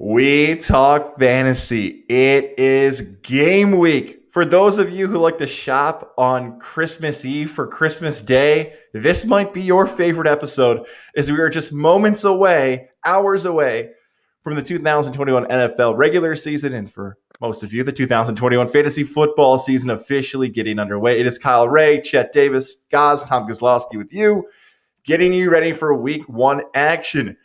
We talk fantasy. It is game week. For those of you who like to shop on Christmas Eve for Christmas Day, this might be your favorite episode as we are just moments away, hours away from the 2021 NFL regular season. And for most of you, the 2021 fantasy football season officially getting underway. It is Kyle Ray, Chet Davis, Gaz, Tom Kozlowski with you, getting you ready for week one action.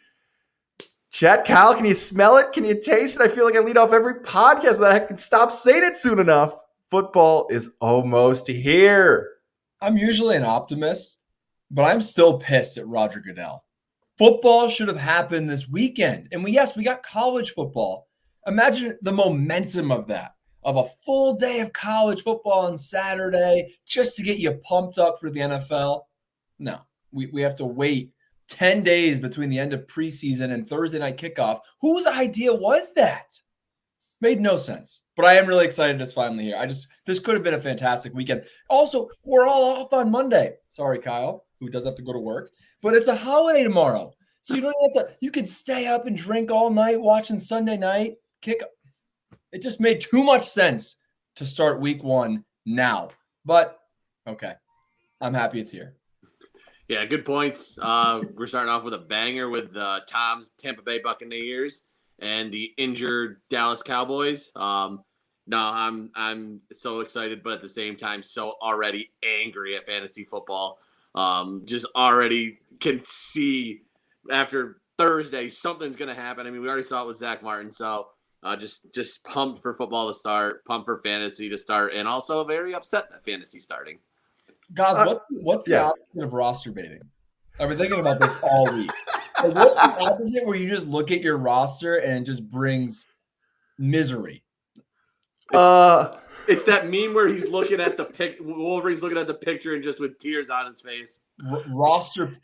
Chet, Kyle, can you smell it? Can you taste it? I feel like I lead off every podcast that I can stop saying it soon enough. Football is almost here. I'm usually an optimist, but I'm still pissed at Roger Goodell. Football should have happened this weekend. And we got college football. Imagine the momentum of that, of a full day of college football on Saturday just to get you pumped up for the NFL. No, we have to wait 10 days between the end of preseason and Thursday night kickoff. Whose idea was that? Made no sense. But I am really excited it's finally here. This could have been a fantastic weekend. Also, we're all off on Monday. Sorry, Kyle, who does have to go to work. But it's a holiday tomorrow. So you don't have to, you could stay up and drink all night watching Sunday night kickoff. It just made too much sense to start week one now. But okay, I'm happy it's here. Yeah, good points. We're starting off with a banger with Tom's Tampa Bay Buccaneers and the injured Dallas Cowboys. No, I'm so excited, but at the same time, so already angry at fantasy football. Just already can see after Thursday something's going to happen. I mean, we already saw it with Zach Martin, so just pumped for football to start, pumped for fantasy to start, and also very upset that fantasy starting. Guys, what's the opposite of roster baiting? I've been thinking about this all week. Like, what's the opposite where you just look at your roster and it just brings misery? It's that meme where he's looking at the Wolverine's looking at the picture and just with tears on his face. Roster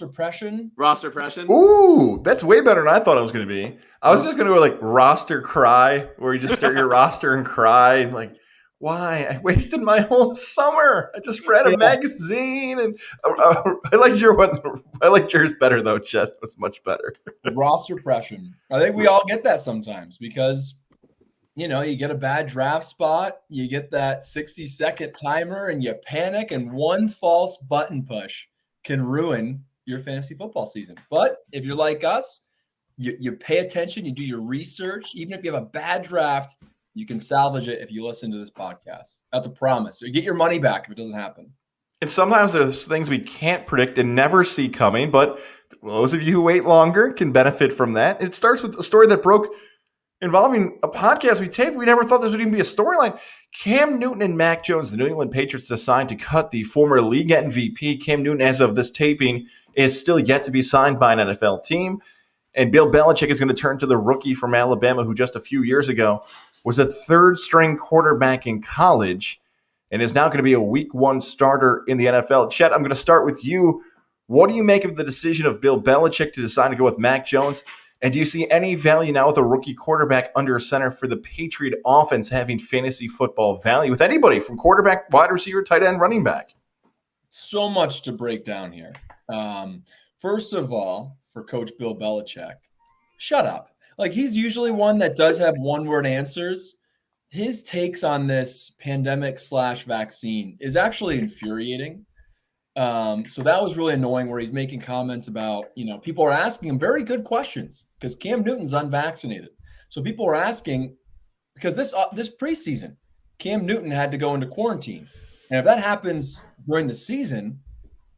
pression? Roster pression? Ooh, that's way better than I thought it was going to be. I was just going to go like roster cry, where you just stare at your roster and cry and like, why? I wasted my whole summer. I just read a magazine, and I like yours better though. Chet was much better. Roster pressure. I think we all get that sometimes because you get a bad draft spot, you get that 60-second timer, and you panic, and one false button push can ruin your fantasy football season. But if you're like us, you pay attention, you do your research. Even if you have a bad draft, you can salvage it if you listen to this podcast. That's a promise. You get your money back if it doesn't happen. And sometimes there's things we can't predict and never see coming, but those of you who wait longer can benefit from that. It starts with a story that broke involving a podcast we taped. We never thought this would even be a storyline. Cam Newton and Mac Jones, the New England Patriots, decided to cut the former league MVP. Cam Newton, as of this taping, is still yet to be signed by an NFL team. And Bill Belichick is going to turn to the rookie from Alabama, who just a few years ago was a third-string quarterback in college and is now going to be a week one starter in the NFL. Chet, I'm going to start with you. What do you make of the decision of Bill Belichick to decide to go with Mac Jones? And do you see any value now with a rookie quarterback under center for the Patriot offense having fantasy football value with anybody from quarterback, wide receiver, tight end, running back? So much to break down here. First of all, for Coach Bill Belichick, shut up. Like, he's usually one that does have one-word answers. His takes on this pandemic/vaccine is actually infuriating. So that was really annoying where he's making comments about, people are asking him very good questions because Cam Newton's unvaccinated. So people are asking, because this preseason, Cam Newton had to go into quarantine. And if that happens during the season,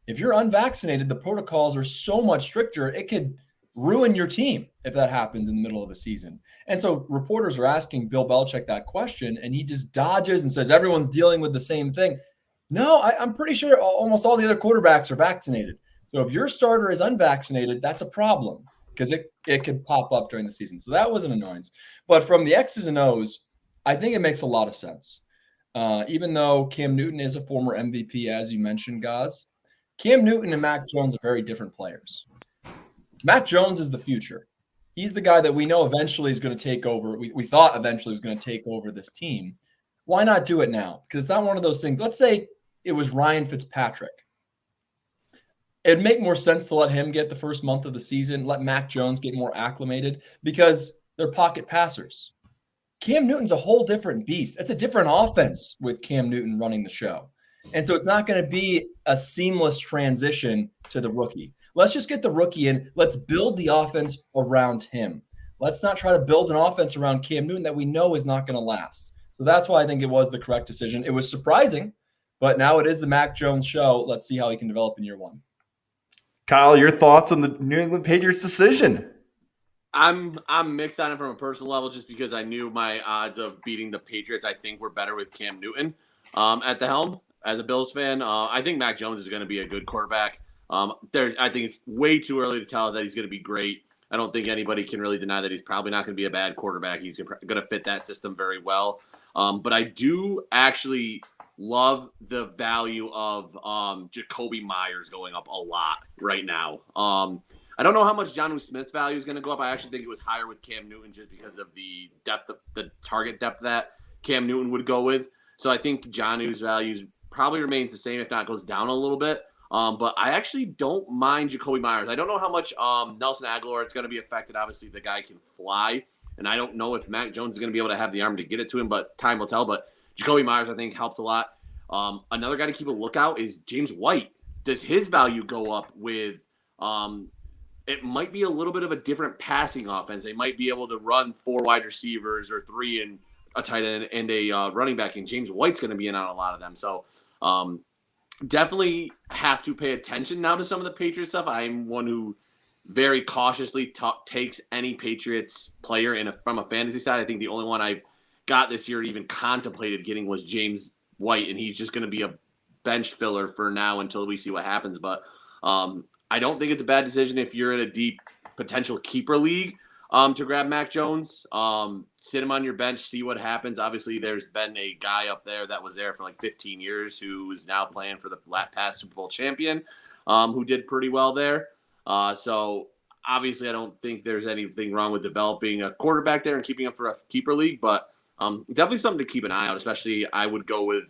if you're unvaccinated, the protocols are so much stricter, it could ruin your team if that happens in the middle of a season. And so reporters are asking Bill Belichick that question, and he just dodges and says, everyone's dealing with the same thing. No, I'm pretty sure almost all the other quarterbacks are vaccinated. So if your starter is unvaccinated, that's a problem because it could pop up during the season. So that was an annoyance. But from the X's and O's, I think it makes a lot of sense. Even though Cam Newton is a former MVP, as you mentioned, Gaz, Cam Newton and Mac Jones are very different players. Mac Jones is the future. He's the guy that we know eventually is going to take over. We thought eventually was going to take over this team. Why not do it now? Because it's not one of those things. Let's say it was Ryan Fitzpatrick. It'd make more sense to let him get the first month of the season, let Mac Jones get more acclimated, because They're pocket passers. Cam Newton's a whole different beast. It's a different offense with Cam Newton running the show. And so it's not going to be a seamless transition to the rookie. Let's just get the rookie in. Let's build the offense around him. Let's not try to build an offense around Cam Newton that we know is not going to last. So that's why I think it was the correct decision. It was surprising, but now it is the Mac Jones show. Let's see how he can develop in year one. Kyle, your thoughts on the New England Patriots decision? I'm mixed on it from a personal level just because I knew my odds of beating the Patriots, I think, were better with Cam Newton at the helm. As a Bills fan, I think Mac Jones is going to be a good quarterback. I think it's way too early to tell that he's going to be great. I don't think anybody can really deny that he's probably not going to be a bad quarterback. He's going to fit that system very well. But I do actually love the value of Jacoby Myers going up a lot right now. I don't know how much Jonnu Smith's value is going to go up. I actually think it was higher with Cam Newton just because of the depth of the target depth that Cam Newton would go with. So I think Jonnu's values probably remains the same, if not goes down a little bit. But I actually don't mind Jacoby Myers. I don't know how much Nelson Aguilar is going to be affected. Obviously, the guy can fly, and I don't know if Mac Jones is going to be able to have the arm to get it to him, but time will tell. But Jacoby Myers, I think, helps a lot. Another guy to keep a lookout is James White. Does his value go up with it might be a little bit of a different passing offense. They might be able to run 4 wide receivers or 3 and a tight end and a running back, and James White's going to be in on a lot of them. So definitely have to pay attention now to some of the Patriots stuff. I'm one who very cautiously takes any Patriots player from a fantasy side. I think the only one I've got this year even contemplated getting was James White, and he's just going to be a bench filler for now until we see what happens. But I don't think it's a bad decision if you're in a deep potential keeper league to grab Mac Jones. Sit him on your bench, see what happens. Obviously, there's been a guy up there that was there for like 15 years who is now playing for the past Super Bowl champion who did pretty well there. So obviously, I don't think there's anything wrong with developing a quarterback there and keeping him for a keeper league, but definitely something to keep an eye out, especially I would go with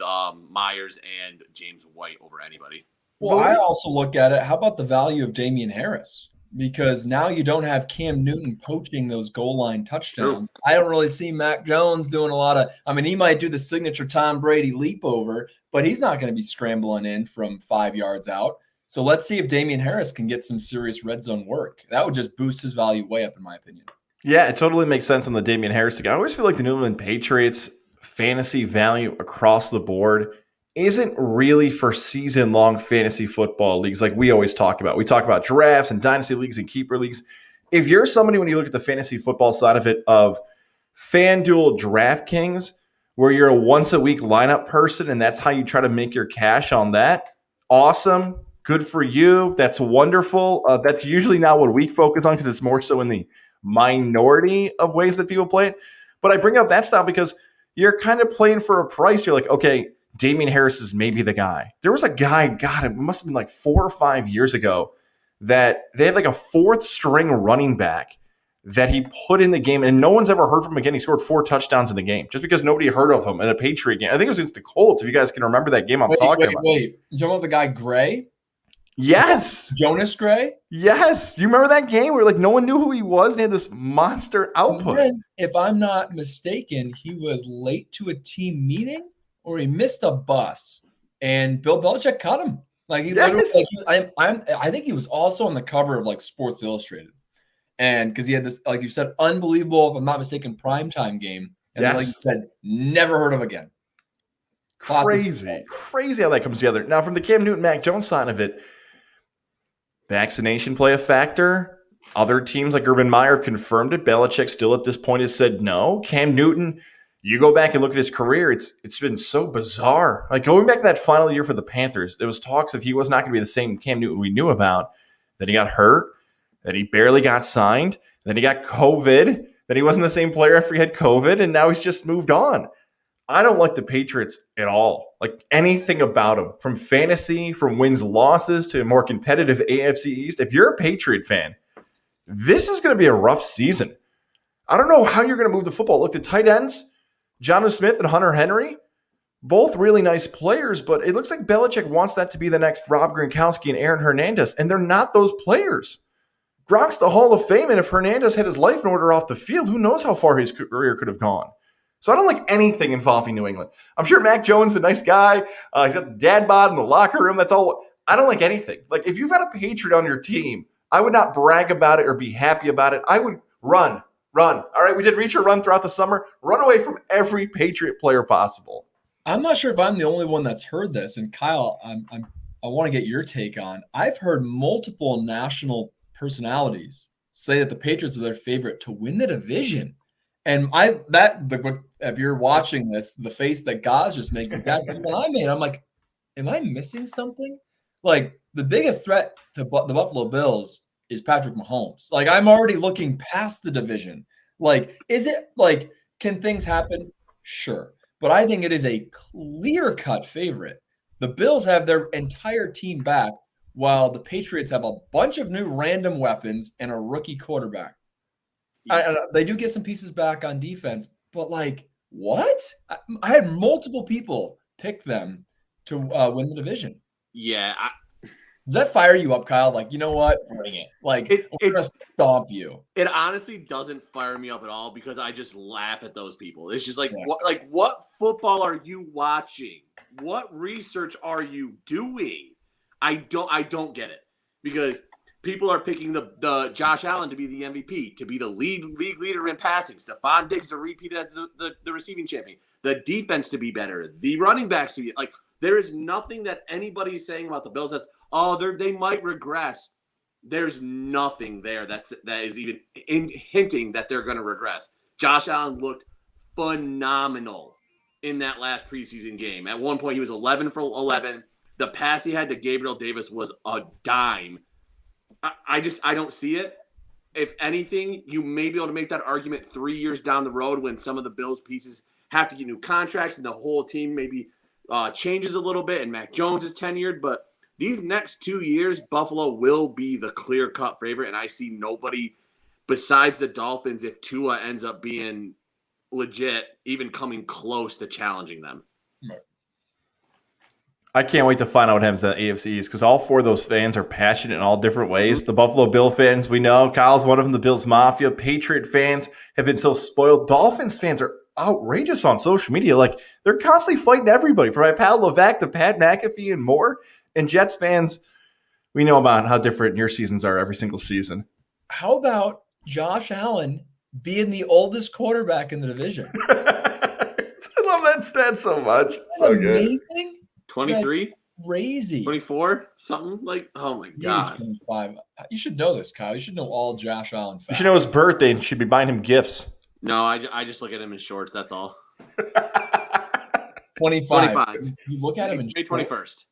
Myers and James White over anybody. Well, I also look at it. How about the value of Damian Harris? Because now you don't have Cam Newton poaching those goal line touchdowns. True. I don't really see Mac Jones doing a lot of – I mean, he might do the signature Tom Brady leap over, but he's not going to be scrambling in from 5 yards out. So let's see if Damian Harris can get some serious red zone work. That would just boost his value way up, in my opinion. Yeah, it totally makes sense on the Damian Harris thing. I always feel like the New England Patriots fantasy value across the board isn't really for season-long fantasy football leagues like we always talk about. We talk about drafts and dynasty leagues and keeper leagues. If you're somebody, when you look at the fantasy football side of it, of FanDuel DraftKings, where you're a once-a-week lineup person and that's how you try to make your cash on that, awesome. Good for you. That's wonderful. That's usually not what we focus on because it's more so in the minority of ways that people play it. But I bring up that style because you're kind of playing for a price. You're like, okay, Damian Harris is maybe the guy. There was a guy, God, it must have been like 4 or 5 years ago that they had like a 4th string running back that he put in the game, and no one's ever heard from him again. He scored 4 touchdowns in the game just because nobody heard of him in a Patriot game. I think it was against the Colts, if you guys can remember that game I'm talking about. Wait. You talking about the guy Gray? Yes. Jonas Gray? Yes. You remember that game where like no one knew who he was and he had this monster output? Then, if I'm not mistaken, he was late to a team meeting or he missed a bus and Bill Belichick cut him. Like he literally, I think he was also on the cover of like Sports Illustrated. And because he had this, like you said, unbelievable, if I'm not mistaken, primetime game. And then, like you said, never heard of again. Crazy how that comes together. Now, from the Cam Newton, Mac Jones side of it, vaccination play a factor. Other teams like Urban Meyer have confirmed it. Belichick still at this point has said no. Cam Newton, you go back and look at his career, it's been so bizarre. Like going back to that final year for the Panthers, there was talks if he was not going to be the same Cam Newton we knew about, that he got hurt, that he barely got signed, then he got COVID, that he wasn't the same player after he had COVID, and now he's just moved on. I don't like the Patriots at all. Like anything about them, from fantasy, from wins, losses, to a more competitive AFC East. If you're a Patriot fan, this is going to be a rough season. I don't know how you're going to move the football. Look, the tight ends, Jonnu Smith and Hunter Henry, both really nice players, but it looks like Belichick wants that to be the next Rob Gronkowski and Aaron Hernandez, and they're not those players. Gronk's the Hall of Fame, and if Hernandez had his life in order off the field, who knows how far his career could have gone. So I don't like anything involving New England. I'm sure Mac Jones is a nice guy. He's got the dad bod in the locker room. That's all. I don't like anything. Like, if you've got a Patriot on your team, I would not brag about it or be happy about it. I would run. All right, we did reach or run throughout the summer. Run away from every Patriot player possible. I'm not sure if I'm the only one that's heard this. And Kyle, I want to get your take on. I've heard multiple national personalities say that the Patriots are their favorite to win the division. And if you're watching this, the face that Gaz just makes exactly what I made. I'm like, am I missing something? Like, the biggest threat to the Buffalo Bills is Patrick Mahomes. Like, I'm already looking past the division. Like, is it like, can things happen? Sure. But I think it is a clear-cut favorite. The Bills have their entire team back, while the Patriots have a bunch of new random weapons and a rookie quarterback. They do get some pieces back on defense, but like, what? I had multiple people pick them to win the division. Yeah. Does that fire you up, Kyle? Like, you know what? Bring it. Like, we're going to stomp you. It honestly doesn't fire me up at all because I just laugh at those people. It's just like, Yeah. what football are you watching? What research are you doing? I don't get it, because people are picking the Josh Allen to be the MVP, to be the league leader in passing, Stephon Diggs to repeat as the receiving champion, the defense to be better, the running backs to be like. There is nothing that anybody is saying about the Bills that's, they might regress. There's nothing there that is even hinting that they're going to regress. Josh Allen looked phenomenal in that last preseason game. At one point, he was 11 for 11. The pass he had to Gabriel Davis was a dime. I don't see it. If anything, you may be able to make that argument 3 years down the road when some of the Bills pieces have to get new contracts and the whole team maybe changes a little bit and Mac Jones is tenured. But these next 2 years, Buffalo will be the clear-cut favorite, and I see nobody besides the Dolphins, if Tua ends up being legit, even coming close to challenging them. I can't wait to find out what happens at AFCs, because all four of those fans are passionate in all different ways. The Buffalo Bill fans, we know. Kyle's one of them, the Bills Mafia. Patriot fans have been so spoiled. Dolphins fans are outrageous on social media. Like, they're constantly fighting everybody, from Pat Levac to Pat McAfee and more. And Jets fans, we know about how different your seasons are every single season. How about Josh Allen being the oldest quarterback in the division? I love that stat so much. It's so amazing. Good. 23? Crazy. 24? Something like, oh my God. 25. You should know this, Kyle. You should know all Josh Allen facts. You should know his birthday and should be buying him gifts. No, I just look at him in shorts. That's all. 25. You look at him in May 21st.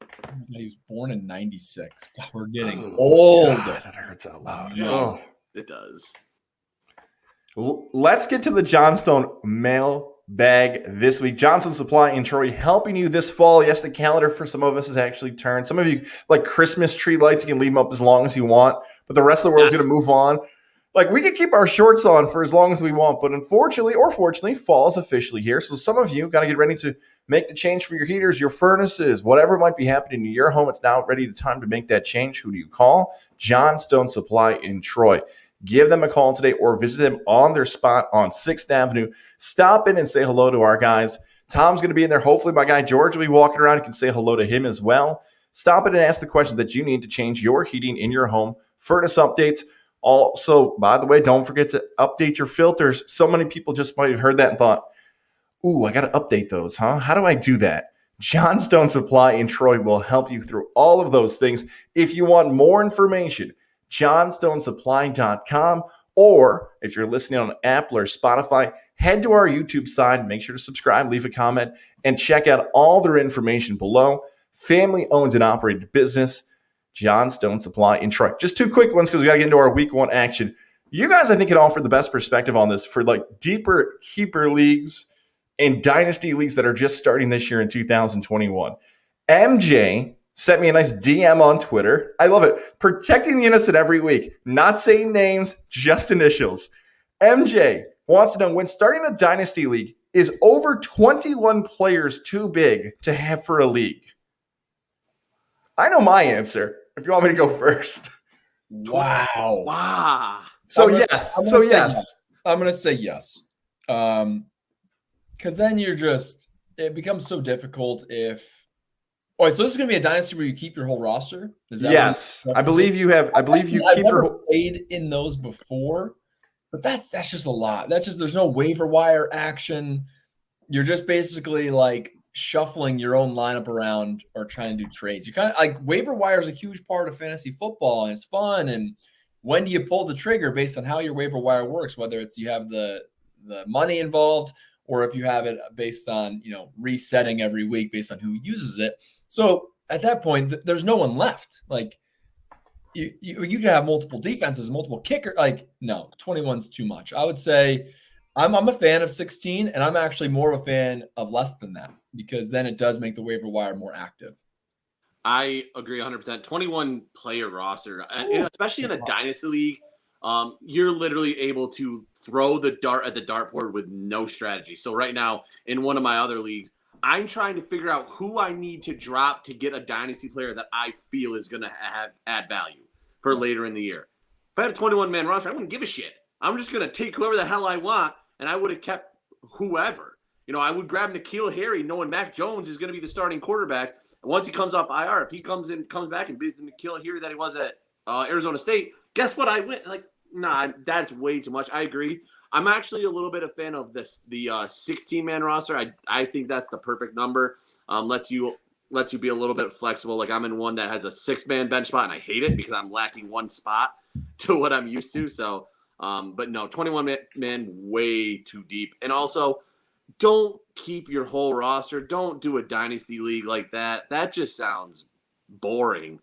He was born in 96. God, we're getting old. God, that hurts out loud. Yes, Oh. it does. Let's get to the Johnstone mail bag this week. Johnstone Supply in Troy helping you this fall. Yes, the calendar for some of us has actually turned. Some of you like Christmas tree lights. You can leave them up as long as you want, but the rest of the world's going to move on. Like, we could keep our shorts on for as long as we want, but unfortunately or fortunately, fall is officially here. So some of you got to get ready to make the change for your heaters, your furnaces, whatever might be happening in your home. It's now ready time to make that change. Who do you call? Johnstone Supply in Troy. Give them a call today or visit them on their spot on 6th Avenue. Stop in and say hello to our guys. Tom's going to be in there. Hopefully my guy George will be walking around. You can say hello to him as well. Stop in and ask the questions that you need to change your heating in your home. Furnace updates. Also, by the way, don't forget to update your filters. So many people just might have heard that and thought, ooh, I got to update those, huh? How do I do that? Johnstone Supply in Troy will help you through all of those things. If you want more information, johnstonesupply.com, or if you're listening on Apple or Spotify, head to our YouTube side, make sure to subscribe, leave a comment, and check out all their information below. Family owned and operated business, Johnstone Supply in Troy. Just two quick ones because we got to get into our week one action. You guys, I think, can offer the best perspective on this for like deeper keeper leagues and dynasty leagues that are just starting this year in 2021. MJ sent me a nice DM on Twitter. I love it. Protecting the innocent every week. Not saying names, just initials. MJ wants to know, when starting a dynasty league, is over 21 players too big to have for a league? I know my answer, if you want me to go first. Wow. Wow. So I'm gonna say yes. I'm going to say yes. Because then it becomes so difficult if. Oh, so this is going to be a dynasty where you keep your whole roster? Is that Yes. what I believe you have. I believe you keep your never whole. played in those before, but that's just a lot. There's no waiver wire action. You're just basically like shuffling your own lineup around or trying to do trades. You kind of like waiver wire is a huge part of fantasy football and it's fun. And when do you pull the trigger based on how your waiver wire works, whether it's you have the money involved or if you have it based on, resetting every week based on who uses it. So at that point, there's no one left. Like you could have multiple defenses, multiple kicker. Like no, 21's too much. I would say I'm a fan of 16, and I'm actually more of a fan of less than that because then it does make the waiver wire more active. I agree 100%. 21 player roster, especially in a dynasty league, you're literally able to throw the dart at the dartboard with no strategy. So right now, in one of my other leagues, I'm trying to figure out who I need to drop to get a dynasty player that I feel is going to add value for later in the year. If I had a 21-man roster, I wouldn't give a shit. I'm just going to take whoever the hell I want, and I would have kept whoever. I would grab N'Keal Harry knowing Mac Jones is going to be the starting quarterback. And once he comes off IR, if he comes back and beats the N'Keal Harry that he was at Arizona State, guess what? I win. Like, nah, that's way too much. I agree. I'm actually a little bit a fan of the 16-man roster. I think that's the perfect number. Lets you be a little bit flexible. Like I'm in one that has a 6-man bench spot, and I hate it because I'm lacking one spot to what I'm used to. So, but no, 21-man way too deep. And also, don't keep your whole roster. Don't do a dynasty league like that. That just sounds boring.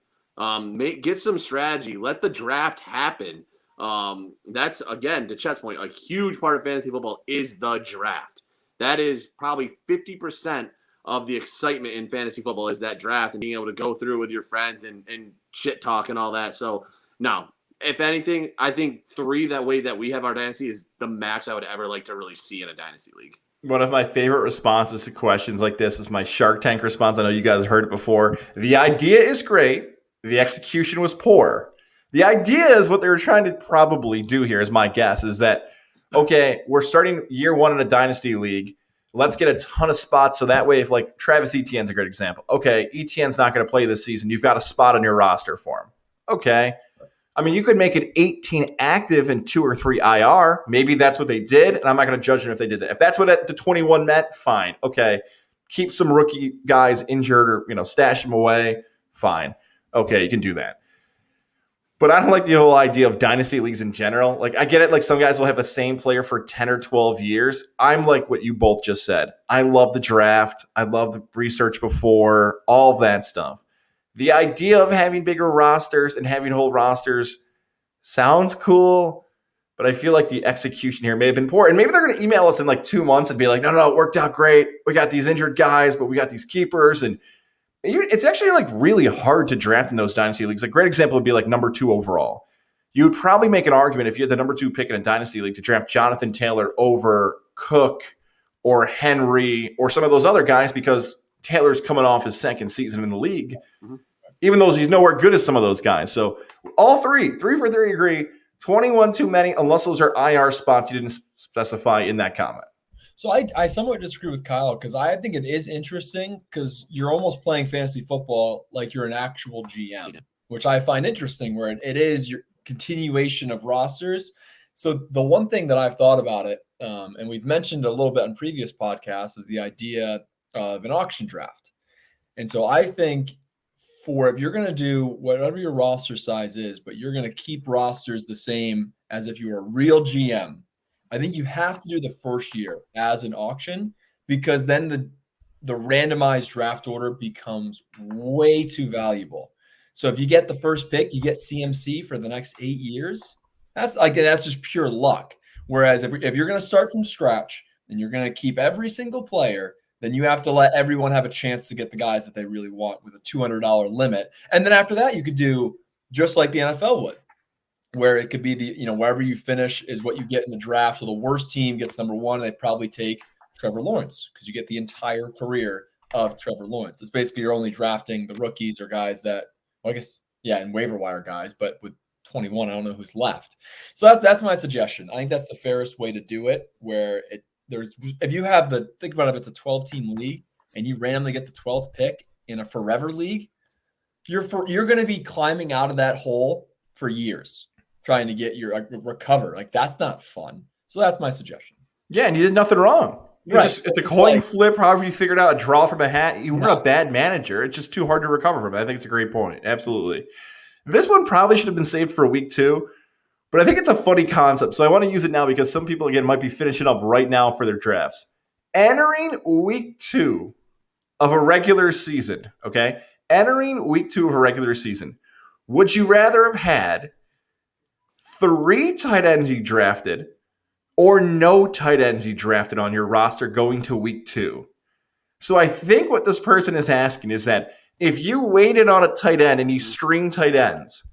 Get some strategy. Let the draft happen. That's, again, to Chet's point, a huge part of fantasy football is the draft. That is probably 50% of the excitement in fantasy football is that draft and being able to go through with your friends and shit talk and all that. So, no. If anything, I think 3 that way that we have our dynasty is the max I would ever like to really see in a dynasty league. One of my favorite responses to questions like this is my Shark Tank response. I know you guys heard it before. The idea is great. The execution was poor. The idea is what they were trying to probably do here, is my guess, is that, okay, we're starting year 1 in a dynasty league. Let's get a ton of spots. So that way, if like Travis Etienne's a great example. Okay, Etienne's not going to play this season. You've got a spot on your roster for him. Okay. I mean, you could make it 18 active and 2 or 3 IR. Maybe that's what they did, and I'm not going to judge them if they did that. If that's what the 21 meant, fine. Okay, keep some rookie guys injured or stash them away. Fine. Okay, you can do that. But I don't like the whole idea of dynasty leagues in general. Like, I get it. Like, some guys will have the same player for 10 or 12 years. I'm like what you both just said. I love the draft. I love the research before, all that stuff. The idea of having bigger rosters and having whole rosters sounds cool, but I feel like the execution here may have been poor. And maybe they're going to email us in like 2 months and be like, no, it worked out great. We got these injured guys, but we got these keepers. And it's actually like really hard to draft in those dynasty leagues. A great example would be like number 2 overall. You would probably make an argument if you had the number 2 pick in a dynasty league to draft Jonathan Taylor over Cook or Henry or some of those other guys because Taylor's coming off his 2nd season in the league, even though he's nowhere good as some of those guys. So all 3 for 3 agree. 21 too many, unless those are IR spots you didn't specify in that comment. So I somewhat disagree with Kyle because I think it is interesting because you're almost playing fantasy football like you're an actual GM, which I find interesting where it is your continuation of rosters. So the one thing that I've thought about it, and we've mentioned a little bit on previous podcasts, is the idea of an auction draft. And so I think if you're going to do whatever your roster size is, but you're going to keep rosters the same as if you were a real GM, I think you have to do the first year as an auction because then the randomized draft order becomes way too valuable. So if you get the first pick, you get CMC for the next 8 years. That's just pure luck. Whereas if you're going to start from scratch and you're going to keep every single player, then you have to let everyone have a chance to get the guys that they really want with a $200 limit. And then after that, you could do just like the NFL would, where it could be wherever you finish is what you get in the draft. So the worst team gets number 1, and they probably take Trevor Lawrence because you get the entire career of Trevor Lawrence. It's basically you're only drafting the rookies or guys that, and waiver wire guys, but with 21. I don't know who's left. So that's my suggestion. I think that's the fairest way to do it, where if you have think about it, if it's a 12-team league and you randomly get the 12th pick in a forever league, you're going to be climbing out of that hole for years trying to get your recover. Like, that's not fun. So that's my suggestion. Yeah, and you did nothing wrong. Right. It's a coin flip. However you figured out a draw from a hat. You weren't a bad manager. It's just too hard to recover from it. I think it's a great point. Absolutely. This one probably should have been saved for week 2, but I think it's a funny concept. So I want to use it now because some people, again, might be finishing up right now for their drafts. Entering week 2 of a regular season, okay? Entering week 2 of a regular season. Would you rather have had 3 tight ends you drafted or no tight ends you drafted on your roster going to week 2? So I think what this person is asking is that if you waited on a tight end and you string tight ends,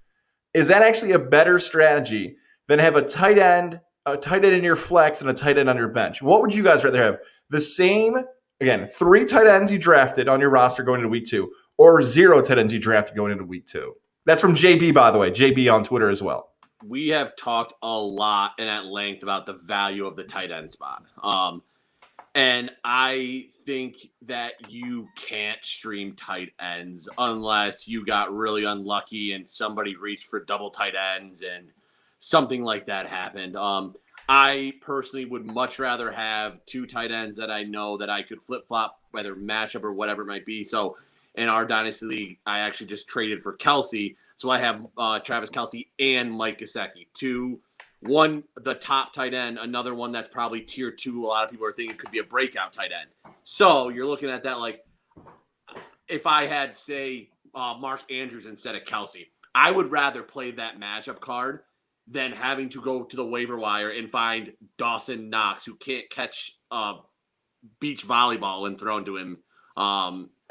is that actually a better strategy than have a tight end in your flex and a tight end on your bench? What would you guys rather have? The same, again, 3 tight ends you drafted on your roster going into week 2 or 0 tight ends you drafted going into week 2? That's from JB, by the way. JB on Twitter as well. We have talked a lot and at length about the value of the tight end spot. And I think that you can't stream tight ends unless you got really unlucky and somebody reached for double tight ends and something like that happened. I personally would much rather have 2 tight ends that I know that I could flip-flop, whether matchup or whatever it might be. So in our Dynasty League, I actually just traded for Kelsey. So I have Travis Kelsey and Mike Gesicki. 2, one, the top tight end, another one that's probably tier 2. A lot of people are thinking it could be a breakout tight end. So you're looking at that like, if I had, say, Mark Andrews instead of Kelsey, I would rather play that matchup card than having to go to the waiver wire and find Dawson Knox, who can't catch beach volleyball when thrown to him.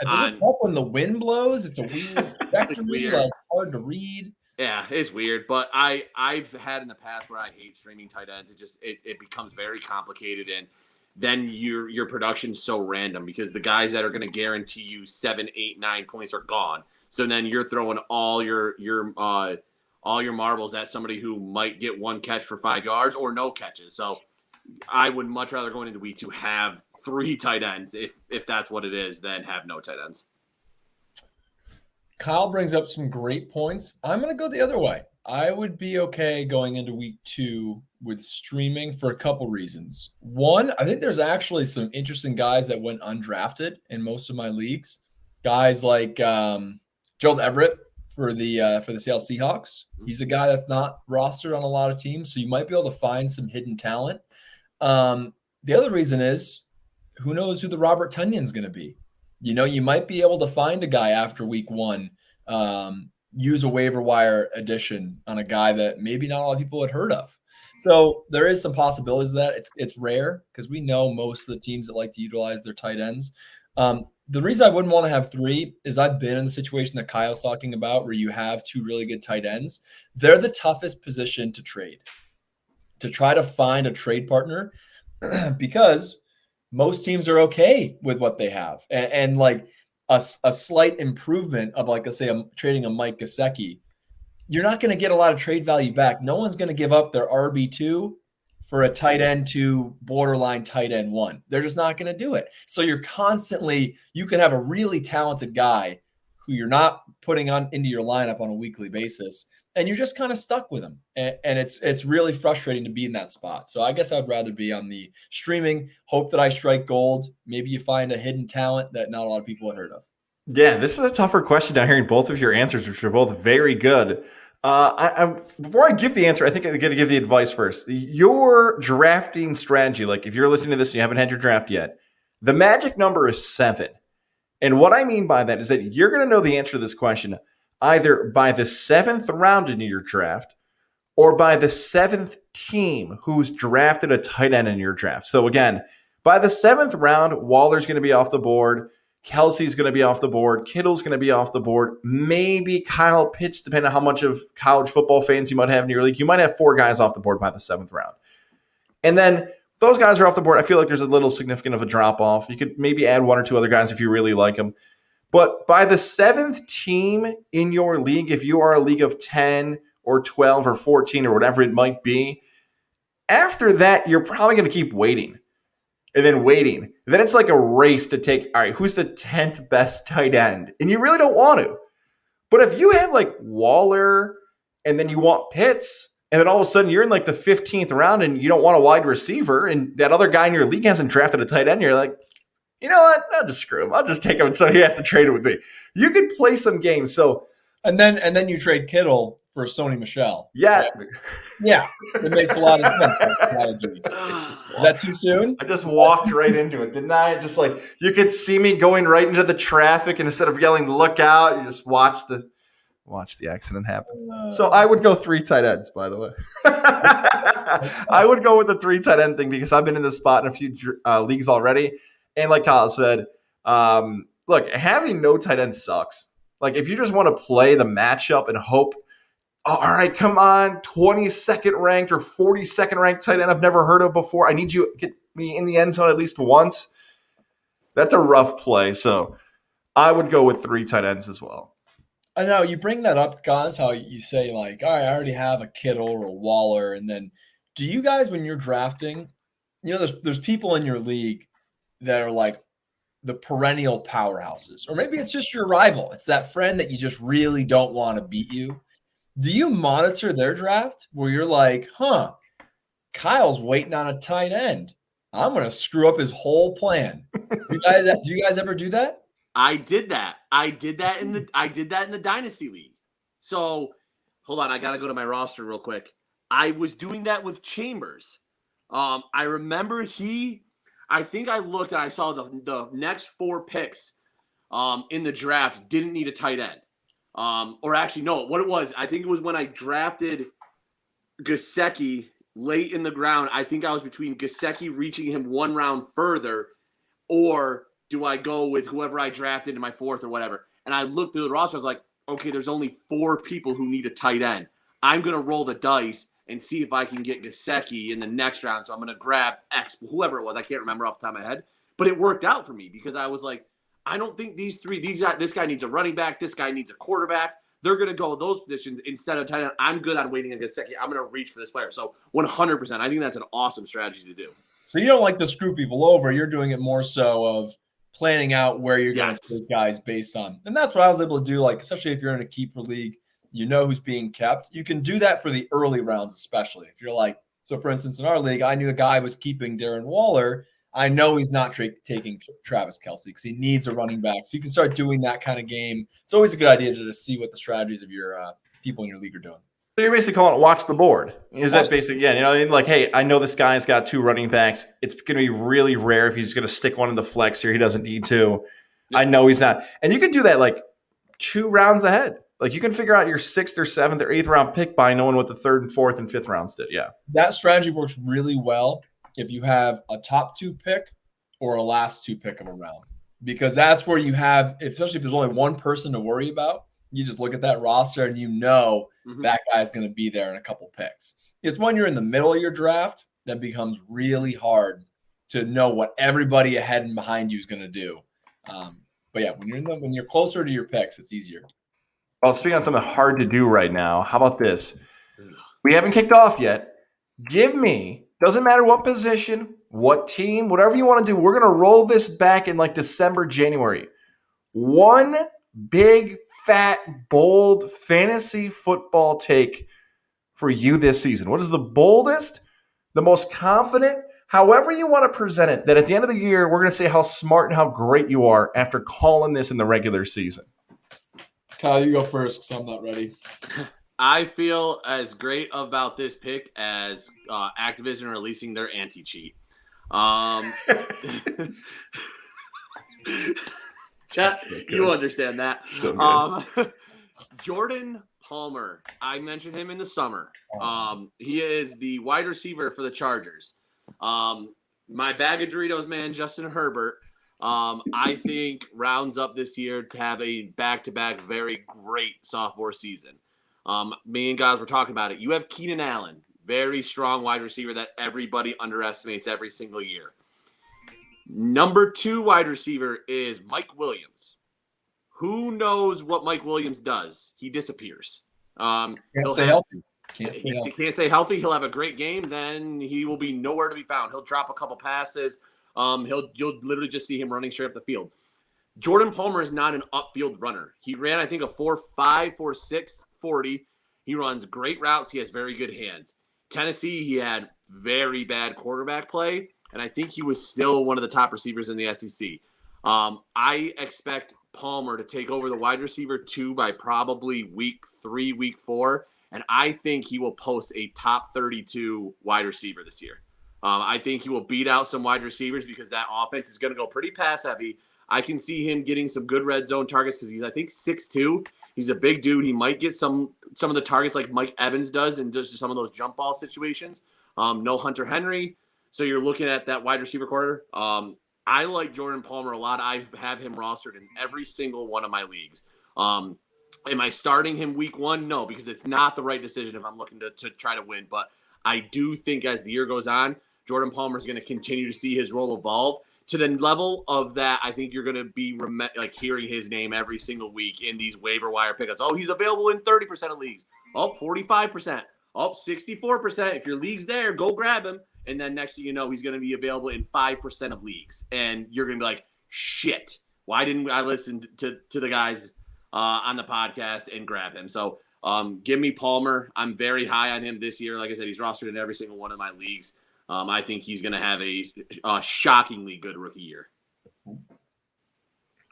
Does it help when the wind blows? It's a weird trajectory, like hard to read. Yeah, it's weird, but I've had in the past where I hate streaming tight ends. It becomes very complicated, and then your production's so random because the guys that are going to guarantee you 7, 8, 9 points are gone. So then you're throwing all your marbles at somebody who might get 1 catch for 5 yards or no catches. So I would much rather going into week 2 have 3 tight ends if that's what it is than have no tight ends. Kyle brings up some great points. I'm going to go the other way. I would be okay going into week 2 with streaming for a couple reasons. One, I think there's actually some interesting guys that went undrafted in most of my leagues. Guys like Gerald Everett for the Seattle Seahawks. He's a guy that's not rostered on a lot of teams, so you might be able to find some hidden talent. The other reason is, who knows who the Robert Tunyon's going to be? You know, you might be able to find a guy after week 1, use a waiver wire addition on a guy that maybe not a lot of people had heard of. So there is some possibilities of that. It's rare because we know most of the teams that like to utilize their tight ends. The reason I wouldn't want to have 3 is I've been in the situation that Kyle's talking about where you have 2 really good tight ends. They're the toughest position to trade, to try to find a trade partner because most teams are okay with what they have. And like a slight improvement of, like, let's say I'm trading a Mike Gesicki, you're not going to get a lot of trade value back. No one's going to give up their RB2 for a tight end to borderline tight end 1. They're just not going to do it. So you're constantly, you can have a really talented guy who you're not putting on into your lineup on a weekly basis, and you're just kind of stuck with them. And it's really frustrating to be in that spot. So I guess I'd rather be on the streaming, hope that I strike gold. Maybe you find a hidden talent that not a lot of people have heard of. Yeah, this is a tougher question down hearing both of your answers, which are both very good. Before I give the answer, I think I'm going to give the advice first. Your drafting strategy, like if you're listening to this and you haven't had your draft yet, the magic number is 7. And what I mean by that is that you're going to know the answer to this question either by the 7th round in your draft or by the 7th team who's drafted a tight end in your draft. So again, by the 7th round, Waller's going to be off the board. Kelsey's going to be off the board. Kittle's going to be off the board. Maybe Kyle Pitts, depending on how much of college football fans you might have in your league. You might have 4 guys off the board by the 7th round. And then those guys are off the board. I feel like there's a little significant of a drop-off. You could maybe add 1 or 2 other guys if you really like them. But by the 7th team in your league, if you are a league of 10 or 12 or 14 or whatever it might be, after that, you're probably going to keep waiting and then waiting. Then it's like a race to take, all right, who's the 10th best tight end? And you really don't want to. But if you have like Waller and then you want Pitts, and then all of a sudden you're in like the 15th round and you don't want a wide receiver, and that other guy in your league hasn't drafted a tight end, you're like, you know what? I'll just screw him. I'll just take him so he has to trade it with me. You could play some games. So and then you trade Kittle for Sony Michel. yeah. Right? Yeah. It makes a lot of sense. Is that too soon? I just walked right into it, didn't I? Just like you could see me going right into the traffic, and instead of yelling "look out," you just watch the accident happen. So I would go 3 tight ends, by the way. I would go with the 3 tight end thing because I've been in this spot in a few leagues already. And like Kyle said, look, having no tight end sucks. Like if you just want to play the matchup and hope, all right, come on, 22nd ranked or 42nd ranked tight end I've never heard of before. I need you to get me in the end zone at least once. That's a rough play. So I would go with 3 tight ends as well. I know you bring that up, guys, how you say like, all right, I already have a Kittle or a Waller. And then do you guys, when you're drafting, there's people in your league that are like the perennial powerhouses, or maybe it's just your rival. It's that friend that you just really don't want to beat you. Do you monitor their draft where you're like, Kyle's waiting on a tight end. I'm going to screw up his whole plan. Do you guys ever do that? I did that. I did that in the Dynasty League. So hold on, I got to go to my roster real quick. I was doing that with Chambers. I remember I think I looked and I saw the next 4 picks in the draft didn't need a tight end. Or actually, no, what it was, I think it was when I drafted Gesicki late in the ground. I think I was between Gesicki reaching him 1 round further, or do I go with whoever I drafted in my 4th or whatever? And I looked through the roster. I was like, okay, there's only 4 people who need a tight end. I'm going to roll the dice and see if I can get Gesicki in the next round. So I'm going to grab X, whoever it was. I can't remember off the top of my head. But it worked out for me because I was like, I don't think this guy needs a running back. This guy needs a quarterback. They're going to go those positions instead of tight end. I'm good on waiting on Gesicki. I'm going to reach for this player. So 100%, I think that's an awesome strategy to do. So you don't like to screw people over. You're doing it more so of planning out where you're going to take guys based on. And that's what I was able to do, like, especially if you're in a keeper league, you know who's being kept. You can do that for the early rounds, especially. If you're like, so for instance, in our league, I knew a guy was keeping Darren Waller. I know he's not taking Travis Kelce because he needs a running back. So you can start doing that kind of game. It's always a good idea to just see what the strategies of your people in your league are doing. So you're basically calling it watch the board. Is that basically, like, hey, I know this guy's got 2 running backs. It's going to be really rare if he's going to stick one in the flex here. He doesn't need to. I know he's not. And you can do that like 2 rounds ahead. Like you can figure out your 6th or 7th or 8th round pick by knowing what the 3rd and 4th and 5th rounds did. Yeah. That strategy works really well if you have a top 2 pick or a last 2 pick of a round, because that's where you have, especially if there's only one person to worry about, you just look at that roster and that guy's going to be there in a couple picks. It's when you're in the middle of your draft that becomes really hard to know what everybody ahead and behind you is going to do. But yeah, when you're closer to your picks, it's easier. Well, speaking of something hard to do right now, how about this? We haven't kicked off yet. Give me, doesn't matter what position, what team, whatever you want to do, we're going to roll this back in like December, January. One big, fat, bold fantasy football take for you this season. What is the boldest, the most confident, however you want to present it, that at the end of the year, we're going to say how smart and how great you are after calling this in the regular season? Kyle, you go first because I'm not ready. I feel as great about this pick as Activision releasing their anti-cheat. Chet, so you understand that. So Jordan Palmer, I mentioned him in the summer. He is the wide receiver for the Chargers. My bag of Doritos man, Justin Herbert, I think rounds up this year to have a back-to-back very great sophomore season. Me and guys were talking about it. You have Keenan Allen, very strong wide receiver that everybody underestimates every single year. Number 2 wide receiver is Mike Williams. Who knows what Mike Williams does? He disappears. Can't He'll stay have, healthy. Can't stay he healthy. can't stay healthy. He'll have a great game. Then he will be nowhere to be found. He'll drop a couple passes. You'll literally just see him running straight up the field. Jordan Palmer is not an upfield runner. He ran, I think, a 4.5, 4.6, 40. He runs great routes. He has very good hands. Tennessee, he had very bad quarterback play, and I think he was still one of the top receivers in the SEC. I expect Palmer to take over the wide receiver 2 by probably week 3, week 4, and I think he will post a top 32 wide receiver this year. I think he will beat out some wide receivers because that offense is going to go pretty pass heavy. I can see him getting some good red zone targets because he's, I think, 6'2". He's a big dude. He might get some of the targets like Mike Evans does in just some of those jump ball situations. No Hunter Henry. So you're looking at that wide receiver quarter. I like Jordan Palmer a lot. I have him rostered in every single one of my leagues. Am I starting him week 1? No, because it's not the right decision if I'm looking to try to win. But I do think as the year goes on, Jordan Palmer is going to continue to see his role evolve to the level of that. I think you're going to be hearing his name every single week in these waiver wire pickups. Oh, he's available in 30% of leagues. Oh, 45%. Oh, 64%. If your league's there, go grab him. And then next thing you know, he's going to be available in 5% of leagues. And you're going to be like, shit, why didn't I listen to the guys on the podcast and grab him? So give me Palmer. I'm very high on him this year. Like I said, he's rostered in every single one of my leagues. I think he's going to have a shockingly good rookie year.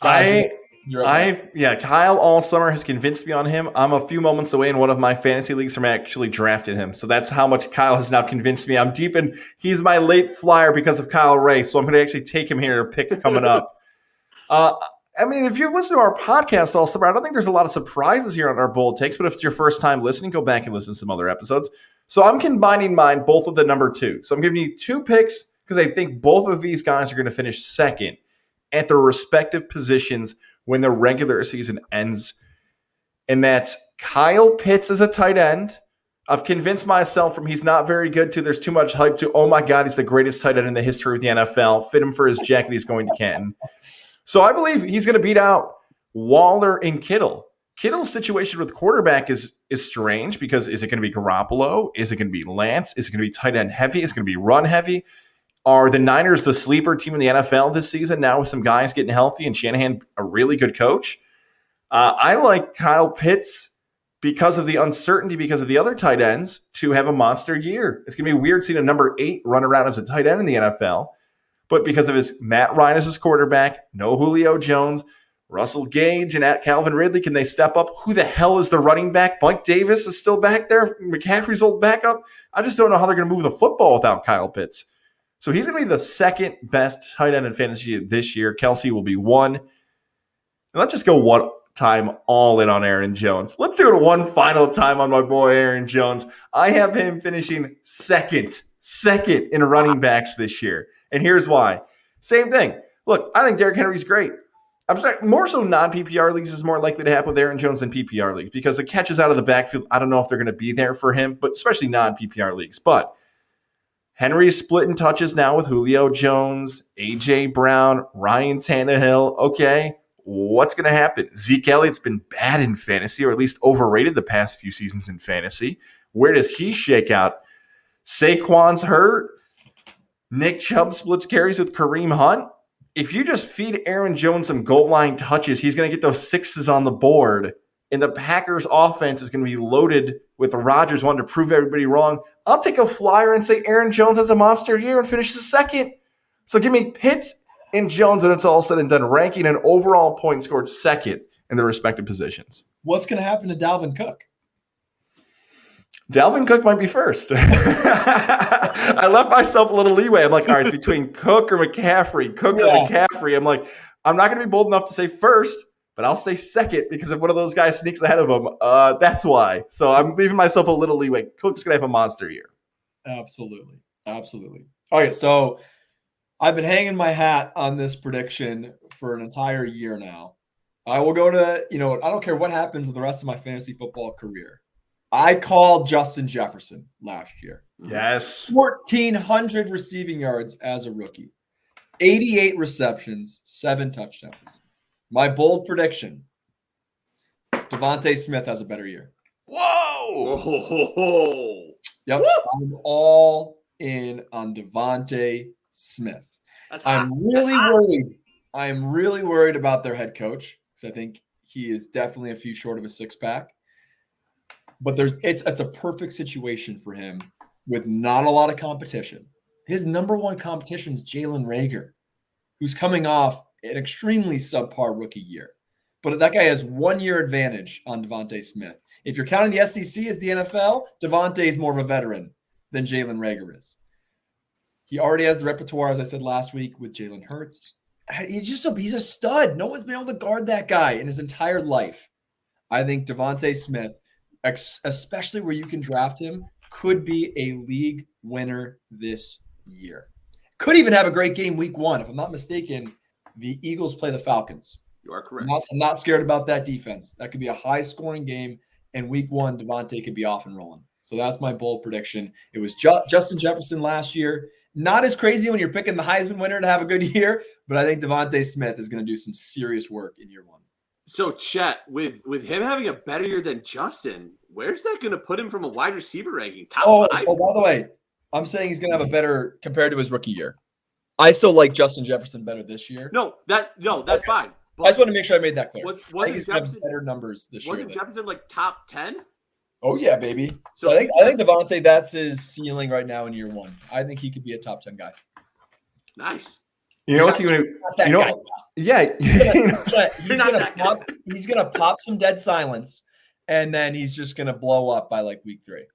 Kyle all summer has convinced me on him. I'm a few moments away in one of my fantasy leagues from actually drafting him. So that's how much Kyle has now convinced me. I'm deep in. He's my late flyer because of Kyle Ray. So I'm going to actually take him here to pick coming up. I mean, if you've listened to our podcast all summer, I don't think there's a lot of surprises here on our bold takes. But if it's your first time listening, go back and listen to some other episodes. So I'm combining mine both with the number 2. So I'm giving you 2 picks because I think both of these guys are going to finish second at their respective positions when the regular season ends. And that's Kyle Pitts as a tight end. I've convinced myself from he's not very good to there's too much hype to, oh my God, he's the greatest tight end in the history of the NFL. Fit him for his jacket. He's going to Canton. So I believe he's going to beat out Waller and Kittle. Kittle's situation with quarterback is strange because is it going to be Garoppolo? Is it going to be Lance? Is it going to be tight end heavy? Is it going to be run heavy? Are the Niners the sleeper team in the NFL this season now with some guys getting healthy and Shanahan a really good coach? I like Kyle Pitts because of the uncertainty because of the other tight ends to have a monster year. It's going to be weird seeing a number 8 run around as a tight end in the NFL, but because of his Matt Ryan as his quarterback, no Julio Jones, Russell Gage and Calvin Ridley, can they step up? Who the hell is the running back? Mike Davis is still back there. McCaffrey's old backup. I just don't know how they're going to move the football without Kyle Pitts. So he's going to be the second best tight end in fantasy this year. Kelsey will be 1. And let's just go one time all in on Aaron Jones. Let's do it one final time on my boy Aaron Jones. I have him finishing second in running backs this year. And here's why. Same thing. Look, I think Derrick Henry's great. I'm sorry, more so non-PPR leagues is more likely to happen with Aaron Jones than PPR leagues because the catches out of the backfield, I don't know if they're going to be there for him, but especially non-PPR leagues. But Henry's splitting touches now with Julio Jones, A.J. Brown, Ryan Tannehill. Okay, what's going to happen? Zeke Elliott's been bad in fantasy, or at least overrated the past few seasons in fantasy. Where does he shake out? Saquon's hurt. Nick Chubb splits carries with Kareem Hunt. If you just feed Aaron Jones some goal line touches, he's going to get those 6s on the board. And the Packers offense is going to be loaded with Rodgers wanting to prove everybody wrong. I'll take a flyer and say Aaron Jones has a monster year and finishes second. So give me Pitts and Jones, and it's all said and done, ranking an overall point scored second in their respective positions. What's going to happen to Dalvin Cook? Dalvin Cook might be first. I left myself a little leeway. I'm like, all right, it's between Cook or McCaffrey. McCaffrey. I'm like, I'm not going to be bold enough to say first, but I'll say second because if one of those guys sneaks ahead of him, that's why. So I'm leaving myself a little leeway. Cook's going to have a monster year. Absolutely. All right, so I've been hanging my hat on this prediction for an entire year now. I will go to, I don't care what happens in the rest of my fantasy football career. I called Justin Jefferson last year. Yes. 1,400 receiving yards as a rookie. 88 receptions, 7 touchdowns. My bold prediction, Devante Smith has a better year. Whoa! Oh, Yep. I'm all in on Devante Smith. that's hot. I'm really worried. I'm really worried about their head coach because I think he is definitely a few short of a six-pack. But it's a perfect situation for him with not a lot of competition. His number one competition is Jalen Reagor, who's coming off an extremely subpar rookie year. But that guy has 1 year advantage on Devante Smith. If you're counting the SEC as the NFL, Devante is more of a veteran than Jalen Reagor is. He already has the repertoire, as I said last week, with Jalen Hurts. He's a stud. No one's been able to guard that guy in his entire life. I think Devante Smith, especially where you can draft him, could be a league winner this year. Could even have a great game week 1. If I'm not mistaken, the Eagles play the Falcons. You are correct. I'm not scared about that defense. That could be a high-scoring game, and week 1, Devante could be off and rolling. So that's my bold prediction. It was Justin Jefferson last year. Not as crazy when you're picking the Heisman winner to have a good year, but I think Devante Smith is going to do some serious work in year 1. So, Chet, with him having a better year than Justin, where's that going to put him from a wide receiver ranking? Top 5? Oh, by the way, I'm saying he's going to have a better compared to his rookie year. I still like Justin Jefferson better this year. That's Okay. fine. But I just want to make sure I made that clear. I think he's going to have better numbers this year. Wasn't Jefferson like top 10? Oh, yeah, baby. So I think Devante, that's his ceiling right now in year 1. I think he could be a top 10 guy. Nice. You know what's going to? You know, guy. yeah. He's gonna pop some dead silence, and then he's just gonna blow up by like week 3.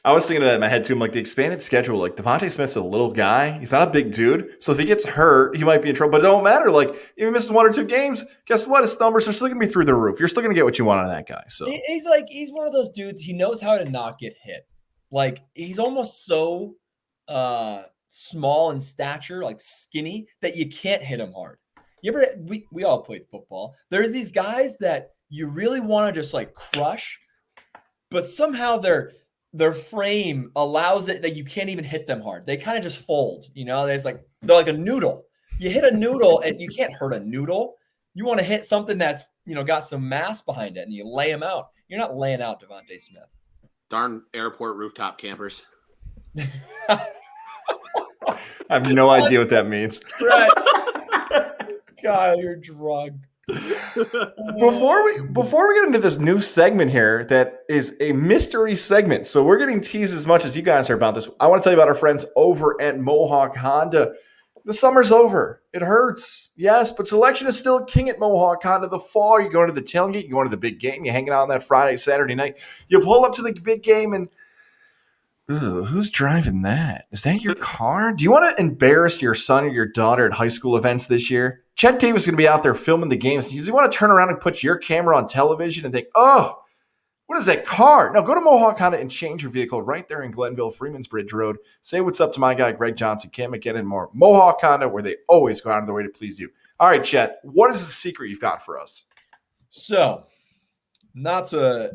I was thinking of that in my head too. I'm like the expanded schedule. Like Devontae Smith's a little guy. He's not a big dude. So if he gets hurt, he might be in trouble. But it don't matter. Like if he misses 1 or 2 games, guess what? His numbers are still gonna be through the roof. You're still gonna get what you want out of that guy. So he's one of those dudes. He knows how to not get hit. Like he's almost so small in stature, like skinny, that you can't hit him hard. We all played football. There's these guys that you really want to just like crush, but somehow their frame allows it that you can't even hit them hard. They kind of just fold, they're like a noodle. You hit a noodle and you can't hurt a noodle. You want to hit something that's, got some mass behind it and you lay them out. You're not laying out Devante Smith. Darn airport rooftop campers. I have no idea what that means. Right. God, you're drunk. Before we get into this new segment here that is a mystery segment, so we're getting teased as much as you guys are about this. I want to tell you about our friends over at Mohawk Honda. The summer's over. It hurts, yes, but selection is still king at Mohawk Honda. The fall, you go to the tailgate, you go to the big game, you're hanging out on that Friday, Saturday night. You pull up to the big game and who's driving that? Is that your car? Do you want to embarrass your son or your daughter at high school events this year? Chet Davis is going to be out there filming the games. Do you want to turn around and put your camera on television and think, oh, what is that car? No, go to Mohawk Honda and change your vehicle right there in Glenville, Freeman's Bridge Road. Say what's up to my guy, Greg Johnson, Cam McGinn, and more. Mohawk Honda, where they always go out of their way to please you. All right, Chet, what is the secret you've got for us? So, not to,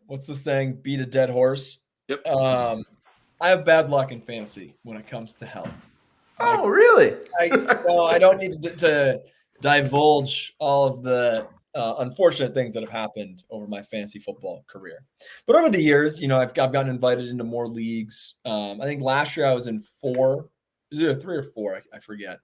what's the saying, beat a dead horse. Yep. I have bad luck in fantasy when it comes to health. Oh, really? I don't need to divulge all of the unfortunate things that have happened over my fantasy football career. But over the years, I've gotten invited into more leagues. I think last year I was in 4, is it 3 or 4? I forget.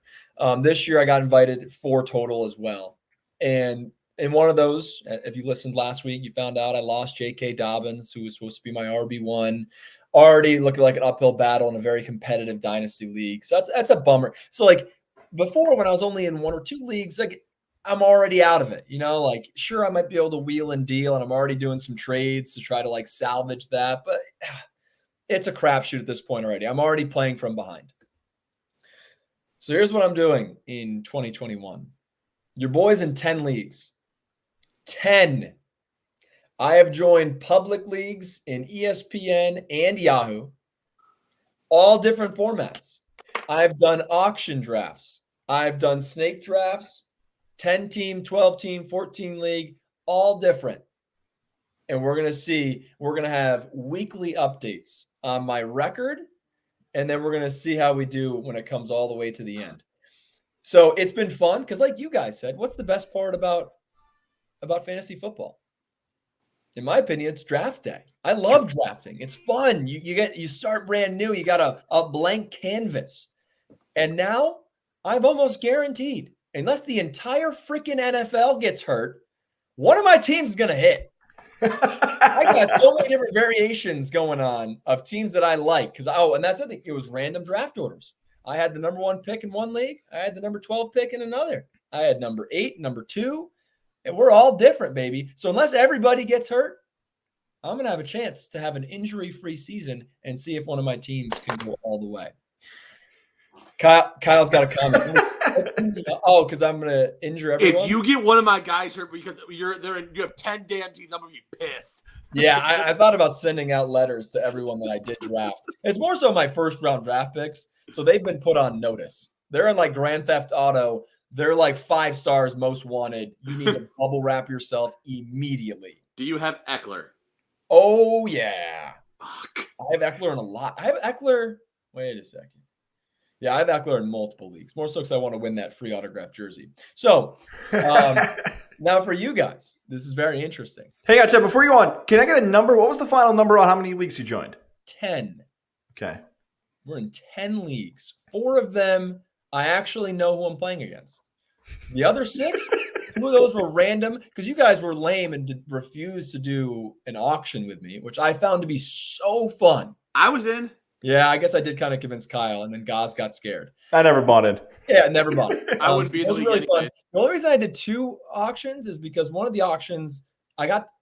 This year I got invited 4 total as well. And in one of those, if you listened last week, you found out I lost J.K. Dobbins, who was supposed to be my RB1. Already looking like an uphill battle in a very competitive dynasty league. So that's a bummer. So before, when I was only in 1 or 2 leagues, I'm already out of it. Sure, I might be able to wheel and deal, and I'm already doing some trades to try to salvage that, but it's a crapshoot at this point already. I'm already playing from behind. So here's what I'm doing in 2021. Your boy's in 10 leagues. 10. I have joined public leagues in ESPN and Yahoo, all different formats. I've done auction drafts. I've done snake drafts, 10-team, 12-team, 14 league, all different. And we're going to have weekly updates on my record, and then we're going to see how we do when it comes all the way to the end. So it's been fun because like you guys said, what's the best part about fantasy football? In my opinion, it's draft day. I love drafting. It's fun. You start brand new. You got a blank canvas. And now I've almost guaranteed, unless the entire freaking NFL gets hurt, one of my teams is going to hit. I got so many different variations going on of teams that I like. And that's the thing. It was random draft orders. I had the number 1 pick in one league. I had the number 12 pick in another. I had number 8, number 2. And we're all different, baby. So unless everybody gets hurt, I'm going to have a chance to have an injury-free season and see if one of my teams can go all the way. Kyle's got a comment. Oh, because I'm going to injure everyone? If you get one of my guys hurt because you have 10 damn teams, I'm going to be pissed. Yeah, I thought about sending out letters to everyone that I did draft. It's more so my first-round draft picks, so they've been put on notice. They're in like Grand Theft Auto. They're like 5 stars most wanted. You need to bubble wrap yourself immediately. Do you have Eckler? Oh, yeah. Fuck. I have Eckler in a lot. I have Eckler. Wait a second. Yeah, I have Eckler in multiple leagues. More so because I want to win that free autographed jersey. So now for you guys, this is very interesting. Hang on, Chet, before you go on, can I get a number? What was the final number on how many leagues you joined? 10. Okay. We're in 10 leagues. 4 of them, I actually know who I'm playing against. The other 6, 2 of those were random because you guys were lame and refused to do an auction with me, which I found to be so fun. I was in. Yeah, I guess I did kind of convince Kyle, and then Gaz got scared. I never bought it. Yeah, never bought it. I wouldn't be it was really fun. The only reason I did 2 auctions is because one of the auctions,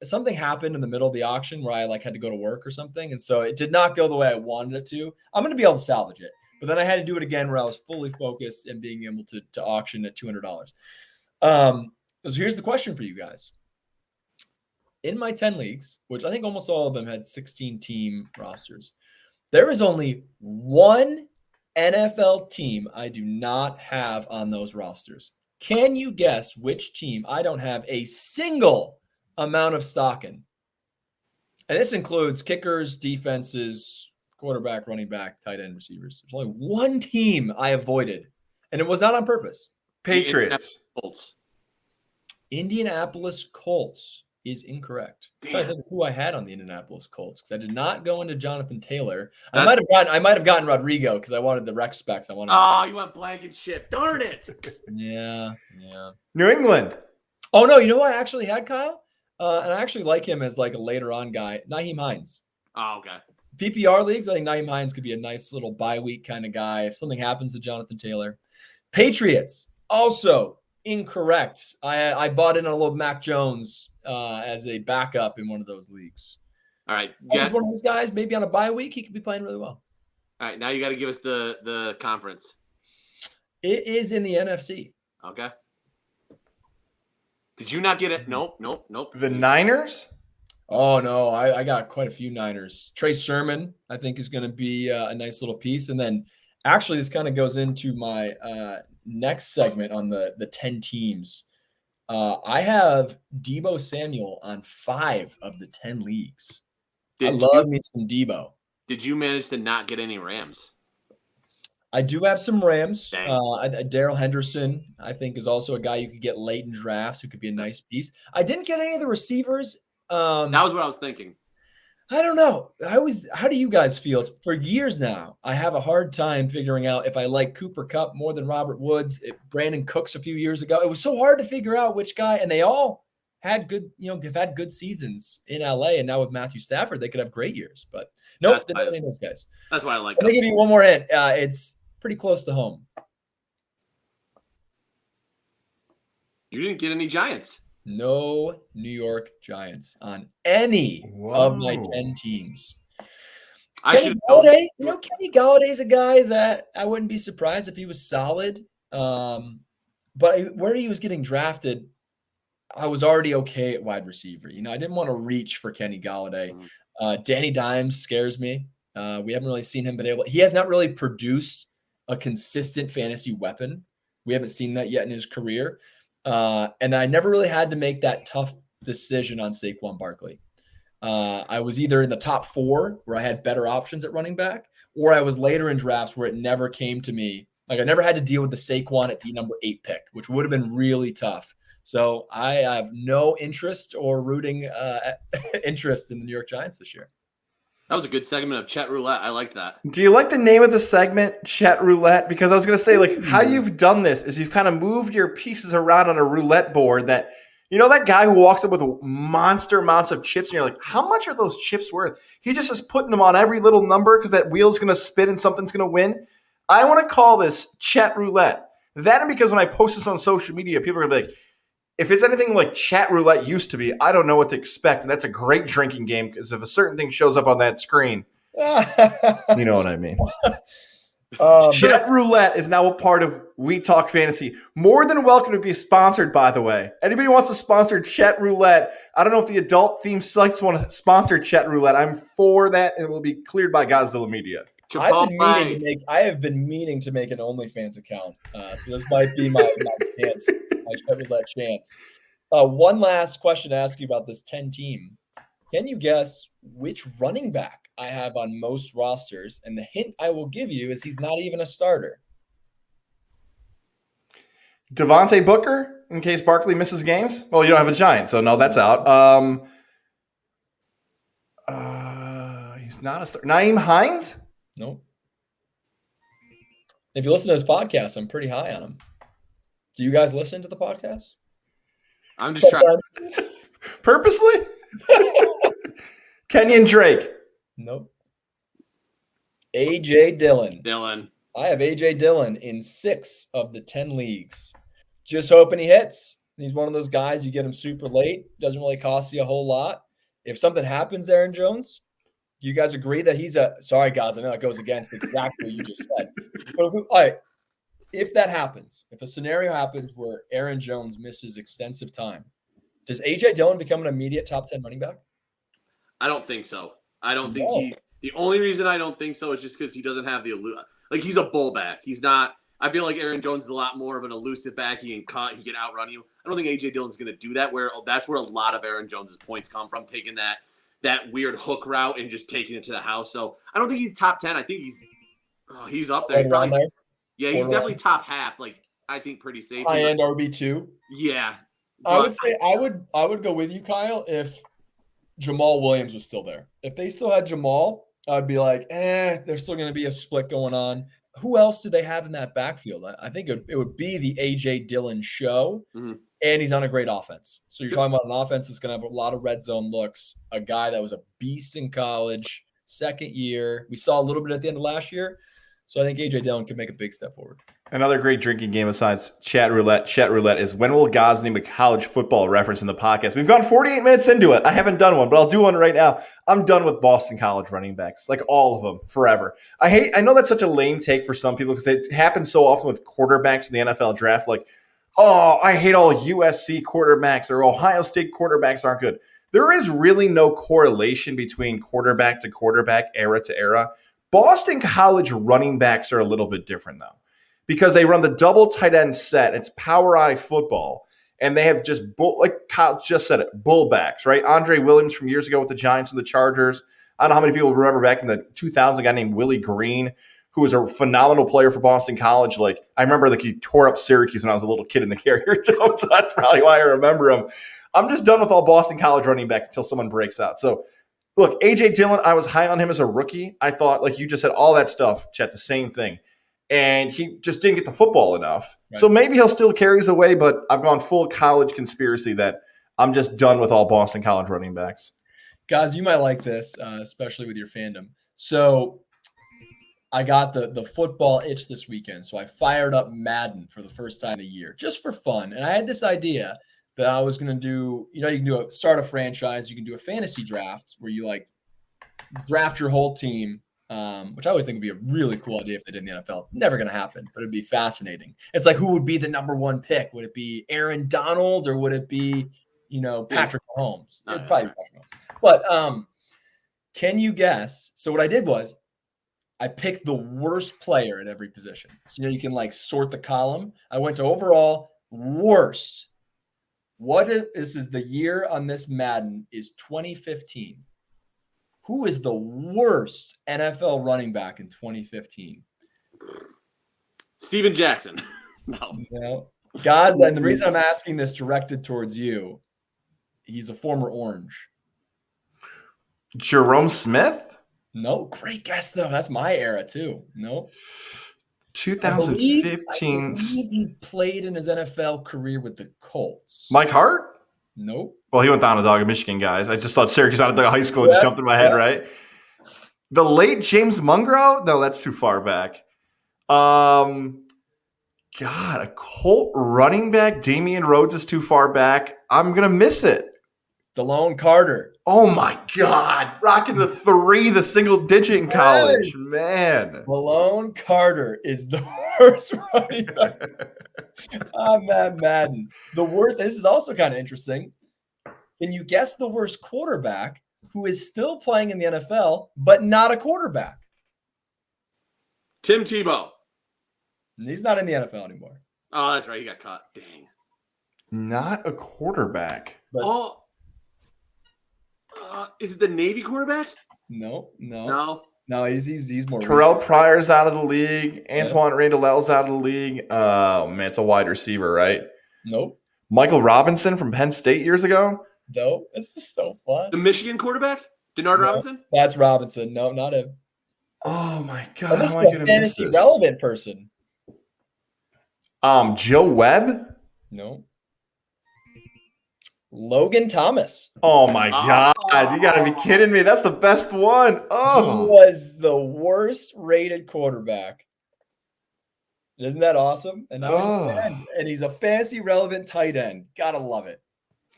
something happened in the middle of the auction where I had to go to work or something, and so it did not go the way I wanted it to. I'm going to be able to salvage it, but then I had to do it again where I was fully focused and being able to auction at $200. So here's the question for you guys. In my 10 leagues, which I think almost all of them had 16-team rosters, there is only one NFL team I do not have on those rosters. Can you guess which team I don't have a single amount of stock in? And this includes kickers, defenses, quarterback, running back, tight end, receivers. There's only one team I avoided, and it was not on purpose. Patriots. Indianapolis Colts is incorrect. I'm trying to think of who I had on the Indianapolis Colts because I did not go into Jonathan Taylor. I might have gotten Rodrigo because I wanted the rec specs. You went blanket shift. Darn it. Yeah. New England. Oh no, you know who I actually had, Kyle? And I actually like him as like a later on guy, Nyheim Hines. Oh, okay. PPR leagues, I think Nyheim Hines could be a nice little bye week kind of guy if something happens to Jonathan Taylor. Patriots, also incorrect. I bought in a little Mac Jones as a backup in one of those leagues. All right. He's one of those guys, maybe on a bye week, he could be playing really well. All right. Now you got to give us the conference. It is in the NFC. Okay. Did you not get it? Nope. The Niners? Oh, no. I got quite a few Niners. Trey Sermon, I think, is going to be a nice little piece. And then actually this kind of goes into my next segment on the 10 teams. I have Deebo Samuel on 5 of the 10 leagues. I love me some Deebo. Did you manage to not get any Rams? I do have some Rams. Darrell Henderson, I think, is also a guy you could get late in drafts who could be a nice piece. I didn't get any of the receivers. That was what I was thinking. I don't know. How do you guys feel? For years now, I have a hard time figuring out if I like Cooper Kupp more than Robert Woods. Brandon Cooks a few years ago. It was so hard to figure out which guy, and they all had good, have had good seasons in LA. And now with Matthew Stafford, they could have great years. But nope, didn't have any of those guys. That's why I like. Let me give you one more hint. It's pretty close to home. You didn't get any Giants. No New York Giants on any of my 10 teams. Kenny Galladay, Kenny Galladay's a guy that I wouldn't be surprised if he was solid. But where he was getting drafted, I was already okay at wide receiver. I didn't want to reach for Kenny Galladay. Danny Dimes scares me. We haven't really seen him he has not really produced a consistent fantasy weapon. We haven't seen that yet in his career. And I never really had to make that tough decision on Saquon Barkley. I was either in the top 4 where I had better options at running back, or I was later in drafts where it never came to me. Like I never had to deal with the Saquon at the number 8 pick, which would have been really tough. So I have no interest or rooting interest in the New York Giants this year. That was a good segment of Chet Roulette. I liked that. Do you like the name of the segment, Chet Roulette? Because I was going to say, like, how you've done this is you've kind of moved your pieces around on a roulette board that, you know, that guy who walks up with monster amounts of chips and you're like, how much are those chips worth? He just is putting them on every little number because that wheel's going to spin and something's going to win. I want to call this Chet Roulette. That and because when I post this on social media, people are going to be like, if it's anything like Chat Roulette used to be, I don't know what to expect. And that's a great drinking game because if a certain thing shows up on that screen, you know what I mean. Chet Roulette is now a part of We Talk Fantasy. More than welcome to be sponsored, by the way. Anybody wants to sponsor Chet Roulette? I don't know if the adult themed sites want to sponsor Chet Roulette. I'm for that, and it will be cleared by Godzilla Media. I have been meaning to make an OnlyFans account, so this might be my chance, my Chet Roulette chance. One last question to ask you about this 10 team. Can you guess which running back I have on most rosters? And the hint I will give you is he's not even a starter. Devontae Booker, in case Barkley misses games. Well, you don't have a Giant, so no, that's out. He's not a starter. Nyheim Hines? Nope. If you listen to his podcast, I'm pretty high on him. Do you guys listen to the podcast? I'm just trying. Purposely? Kenyon Drake. Nope. A.J. Dillon. I have A.J. Dillon in 6 of the 10 leagues. Just hoping he hits. He's one of those guys, you get him super late. Doesn't really cost you a whole lot. If something happens, Aaron Jones, do you guys agree that he's a – sorry, guys, I know that goes against exactly what you just said. But all right, if that happens, if a scenario happens where Aaron Jones misses extensive time, does A.J. Dillon become an immediate top 10 running back? I don't think so. I don't think he – the only reason I don't think so is just because he doesn't have the – like, he's a bull back. He's not – I feel like Aaron Jones is a lot more of an elusive back. He can cut. He can outrun you. I don't think A.J. Dillon's going to do that, that's where a lot of Aaron Jones's points come from, taking that weird hook route and just taking it to the house. So I don't think he's top 10. I think he's up there. Yeah, he's definitely top half. Like, I think pretty safe. High-end RB2. Yeah. I would say I would go with you, Kyle, if Jamal Williams was still there. If they still had Jamal, I'd be like, there's still going to be a split going on. Who else do they have in that backfield? I think it would be the A.J. Dillon show, and he's on a great offense. So you're talking about an offense that's going to have a lot of red zone looks, a guy that was a beast in college, second year. We saw a little bit at the end of last year. So I think A.J. Dillon could make a big step forward. Another great drinking game besides Chat Roulette. Chat Roulette is when will Gaz name a college football reference in the podcast? We've gone 48 minutes into it. I haven't done one, but I'll do one right now. I'm done with Boston College running backs, like all of them, forever. I know that's such a lame take for some people because it happens so often with quarterbacks in the NFL draft. Like, oh, I hate all USC quarterbacks or Ohio State quarterbacks aren't good. There is really no correlation between quarterback to quarterback, era to era. Boston College running backs are a little bit different, though, because they run the double tight end set. It's power eye football, and they have just, like Kyle just said it, bullbacks, right? Andre Williams from years ago with the Giants and the Chargers. I don't know how many people remember back in the 2000s, a guy named Willie Green, who was a phenomenal player for Boston College. Like, I remember he tore up Syracuse when I was a little kid in the Carrier Dome, so that's probably why I remember him. I'm just done with all Boston College running backs until someone breaks out. So, look, A.J. Dillon, I was high on him as a rookie. I thought, like you just said, all that stuff, Chet, the same thing. And he just didn't get the football enough. Right. So maybe he'll still carry his away, but I've gone full college conspiracy that I'm just done with all Boston College running backs. Guys, you might like this, especially with your fandom. So I got the football itch this weekend. So I fired up Madden for the first time in a year, just for fun. And I had this idea that I was going to do, you can start a franchise. You can do a fantasy draft where you draft your whole team. Which I always think would be a really cool idea if they did in the NFL. It's never going to happen, but it'd be fascinating. It's like, who would be the number one pick? Would it be Aaron Donald or would it be, Patrick Mahomes? It'd probably be Patrick Mahomes. But can you guess? So what I did was I picked the worst player at every position. So you can sort the column. I went to overall worst. This is the year on this Madden is 2015. Who is the worst NFL running back in 2015? Steven Jackson. No. Guys, and the reason I'm asking this directed towards you, he's a former Orange. Jerome Smith? No, great guess though. That's my era too. No. 2015. I believe he played in his NFL career with the Colts. Mike Hart? Nope. Well, he went down to Dog, Michigan, guys. I just thought Syracuse out of high school. Just jumped in my head, right? The late James Mungrow? No, that's too far back. God, a Colt running back. Damian Rhodes is too far back. I'm going to miss it. Dillon Carter. Oh, my God. Rocking the 3, the single digit in college. Yes. Man. Dillon Carter is the worst running back. I'm Matt Madden. The worst. This is also kind of interesting. Can you guess the worst quarterback who is still playing in the NFL, but not a quarterback? Tim Tebow. He's not in the NFL anymore. Oh, that's right. He got caught. Dang. Not a quarterback. But Is it the Navy quarterback? no. He's more. Terrell recent. Pryor's out of the league. Antoine Randall's out of the league. Oh, man, it's a wide receiver, right? Nope. Michael Robinson from Penn State years ago? No. This is so fun. The Michigan quarterback? Denard Robinson? That's Robinson. No, not him. Oh, my God. This is How am I a going to miss fantasy this? relevant person. Joe Webb? No. Logan Thomas. Oh, my God. You got to be kidding me. That's the best one. He Oh. was the worst rated quarterback. Isn't that awesome? And that was Oh. tight end. And he's a fantasy relevant tight end. Gotta love it.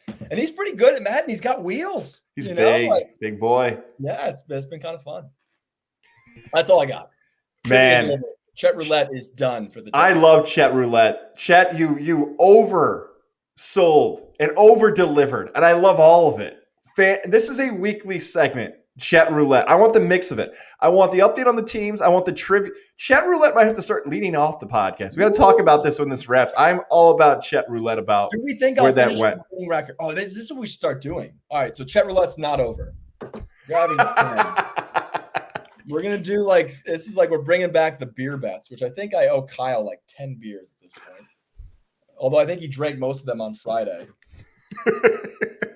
And he's pretty good at Madden. He's got wheels. He's you big. know? Big boy. Yeah, it's been kind of fun. That's all I got. Man. Chet Roulette is done for the day. I love Chet Roulette. Chet, you oversold and over-delivered, and I love all of it. This is a weekly segment, Chet Roulette. I want the mix of it. I want the update on the teams. I want the trivia. Chet Roulette might have to start leading off the podcast. We got to talk about this when this wraps. I'm all about Chet Roulette about Do we think where I'll that finish went. the winning record? Oh, this is what we should start doing. All right, so Chet Roulette's not over. Grabbing the pen. We're gonna do this is like we're bringing back the beer bets, which I think I owe Kyle like 10 beers at this point. Although I think he drank most of them on Friday.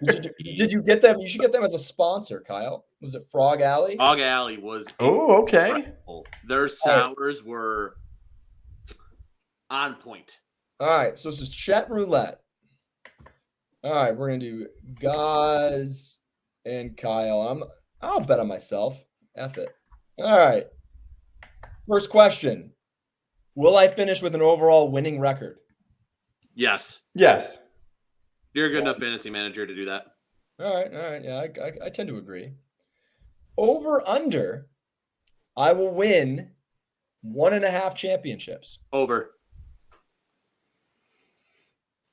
Did you get them? You should get them as a sponsor, Kyle. Was it Frog Alley? Frog Alley was Oh, okay. incredible. Their sours were on point. All right, so this is Chet Roulette. All right, we're gonna do Gaz and Kyle. I'll bet on myself. F it. All right. First question. Will I finish with an overall winning record? Yes. Yes. You're a good enough fantasy manager to do that. All right. Yeah, I tend to agree. Over under, I will win 1.5 championships. Over.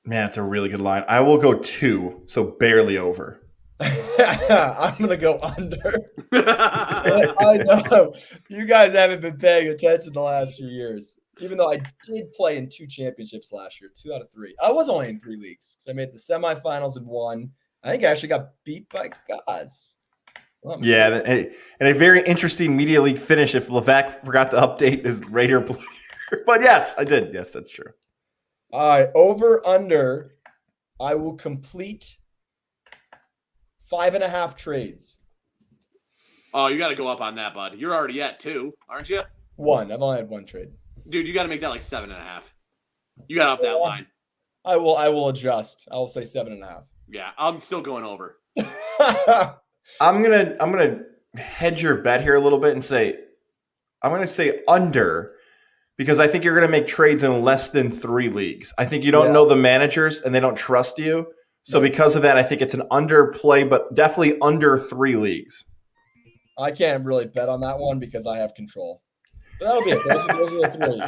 Man, it's a really good line. I will go 2, so barely over. I'm going to go under. I know. You guys haven't been paying attention the last few years. Even though I did play in 2 championships last year, 2 out of 3. I was only in 3 leagues. So I made the semifinals in 1. I think I actually got beat by Gaz. Yeah, and a very interesting media league finish if Levac forgot to update his Raider player. But yes, I did. Yes, that's true. All right, over under, I will complete 5.5 trades. Oh, you got to go up on that, bud. You're already at 2, aren't you? 1. I've only had 1 trade. Dude, you got to make that like 7.5. You got to up that line. I will adjust. I will say 7.5. Yeah, I'm still going over. I'm gonna hedge your bet here a little bit and say I'm gonna say under because I think you're gonna make trades in less than 3 leagues. I think you don't know the managers and they don't trust you. So because of that, I think it's an under play, but definitely under 3 leagues. I can't really bet on that one because I have control. But that'll be it. Those are the 3.